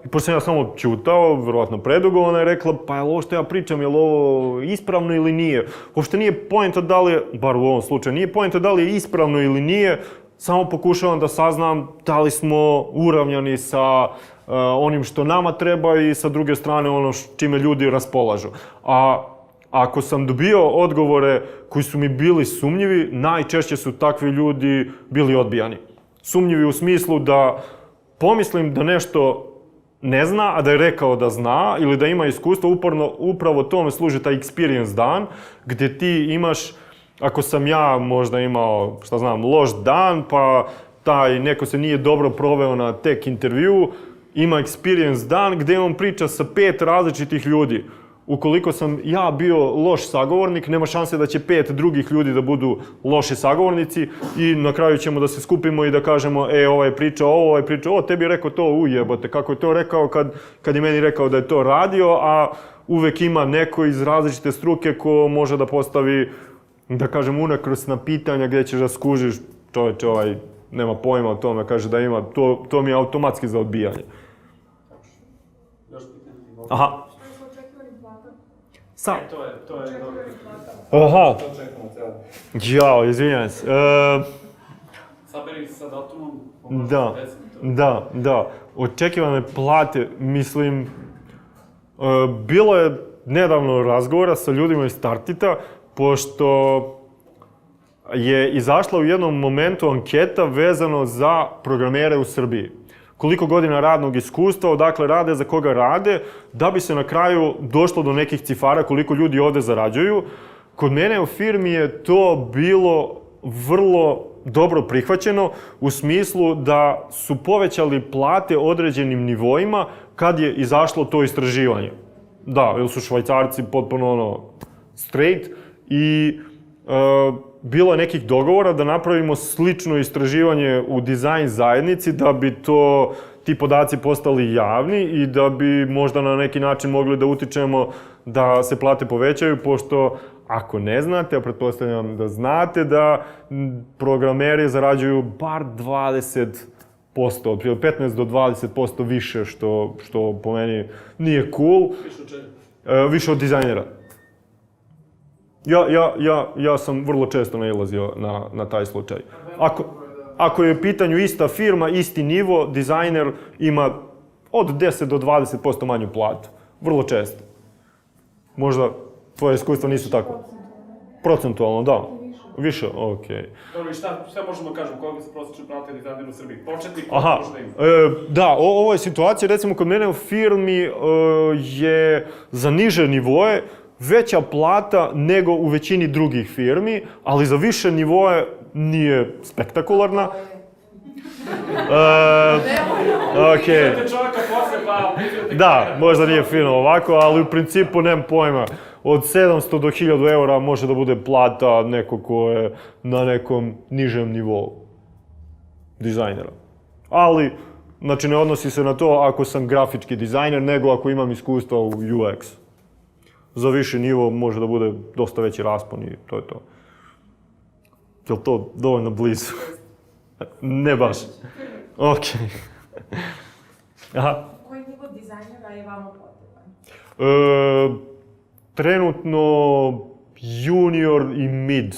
i pošto sam ja samo ćutao, vjerovatno predugo, ona je rekla, pa je li ovo što ja pričam, je li ovo ispravno ili nije? Uopšte nije poenta da li je, bar u ovom slučaju, nije poenta da li je ispravno ili nije, samo pokušavam da saznam da li smo uravnjani sa onim što nama treba i sa druge strane ono čime ljudi raspolažu. A ako sam dobio odgovore koji su mi bili sumnjivi, najčešće su takvi ljudi bili odbijani. Sumnjivi u smislu da pomislim da nešto ne zna, a da je rekao da zna, ili da ima iskustvo, upravo tome služi taj experience dan, gdje ti imaš, ako sam ja možda imao, šta znam, loš dan, pa taj neko se nije dobro proveo na tek intervju, ima experience dan gdje on priča sa 5 različitih ljudi. Ukoliko sam ja bio loš sagovornik, nema šanse da će 5 drugih ljudi da budu loši sagovornici i na kraju ćemo da se skupimo i da kažemo ovaj je pričao ovo, ovaj je pričao ovo, tebi je rekao to, ujebote, kako je to rekao kad je meni rekao da je to radio, a uvek ima neko iz različite struke ko može da postavi, da kažem, unakrsna pitanja gdje ćeš da skužiš, čoveče, ovaj nema pojma o tome, kaže da ima, to mi je automatski za odbijanje. Aha. Sam. To je dobro. Aha. Jao, izvinjam se. Saberi sa datumom. Da. Očekivane plate, mislim, bilo je nedavno razgovora sa ljudima iz Startita, pošto je izašla u jednom momentu anketa vezano za programere u Srbiji. koliko godina radnog iskustva, odakle rade, za koga rade, da bi se na kraju došlo do nekih cifara koliko ljudi ovde zarađuju. Kod mene u firmi je to bilo vrlo dobro prihvaćeno u smislu da su povećali plate određenim nivoima kad je izašlo to istraživanje. Da, jer su Švajcarci potpuno straight i bilo je nekih dogovora da napravimo slično istraživanje u dizajn zajednici da bi ti podaci postali javni i da bi možda na neki način mogli da utičemo da se plate povećaju, pošto ako ne znate, a pretpostavljam da znate da programeri zarađuju bar 20%, od 15 do 20% više, što po meni nije cool. Više od čega? Više od dizajnera. Ja sam vrlo često nailazio na taj slučaj. Ako je u pitanju ista firma, isti nivo, dizajner ima od 10 do 20% manju platu. Vrlo često. Možda tvoje iskustva nisu tako. Procentualno, da. Više, okej. Dobro, i šta možemo da kažemo, koliko se prosječne plate dizajner u Srbiji? Početnik, koliko možda ima? Da, ovo je situacija, recimo kod mene u firmi je za niže nivoe veća plata nego u većini drugih firmi, ali za više nivoe nije spektakularna. Okej. Da, možda nije fino ovako, ali u principu nemam pojma. Od 700 do 1000 eura može da bude plata neko ko je na nekom nižem nivou dizajnera. Ali, znači ne odnosi se na to ako sam grafički dizajner, nego ako imam iskustva u UX. Za viši nivo može da bude dosta veći raspon i to je to. Je li to dovoljno blizu? Ne baš. Okej. Aha. Koji nivo dizajnera je vama potreban? Trenutno junior i mid.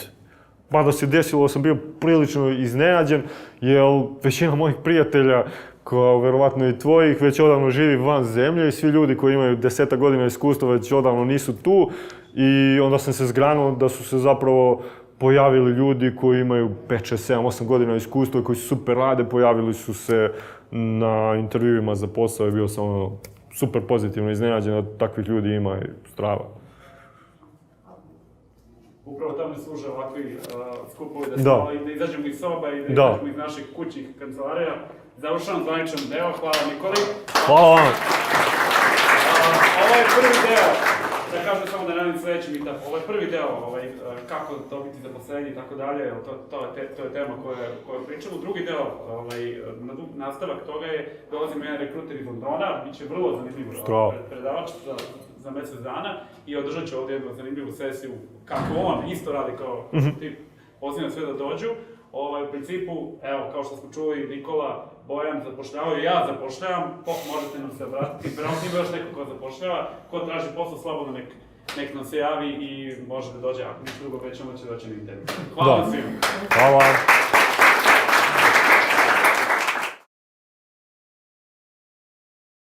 Mada se desilo, sam bio prilično iznenađen, jer većina mojih prijatelja, kao verovatno i tvojih, već odavno živi van zemlje i svi ljudi koji imaju 10 godina iskustva već odavno nisu tu i onda sam se zgranuo da su se zapravo pojavili ljudi koji imaju 5, 6, 7, 8 godina iskustva i koji super rade, pojavili su se na intervjuima za posao i bio sam super pozitivno iznenađen da takvih ljudi ima i strava. Upravo tamo ne služe ovakvi skupovi da izađemo iz soba i da izađemo iz naših kućnih kancelarija. Završavam zvaničan deo, hvala Nikoli. Hvala vam. Ovo je prvi deo, da kažem samo da nadim sledeći meetup, ovo je prvi deo kako dobiti zaposlenje i tako dalje, to je tema koju pričamo. Drugi deo, nastavak toga je, dolazi jedan rekruter iz Londona, bit će vrlo zanimljiv predavač za mesec dana i održat će ovdje jednu zanimljivu sesiju kako on isto radi kao tip, pozivam sve da dođu. U principu, evo, kao što smo čuli, Nikola, Bojan zapošljavaju, ja zapošljavam, možete nam se obratiti, verovatno ima još neko ko zapošljava, ko traži posao, slobodno nek nam se javi i može da dođe, ako ništa drugo već će doći na intervju. Hvala vam svima. Hvala.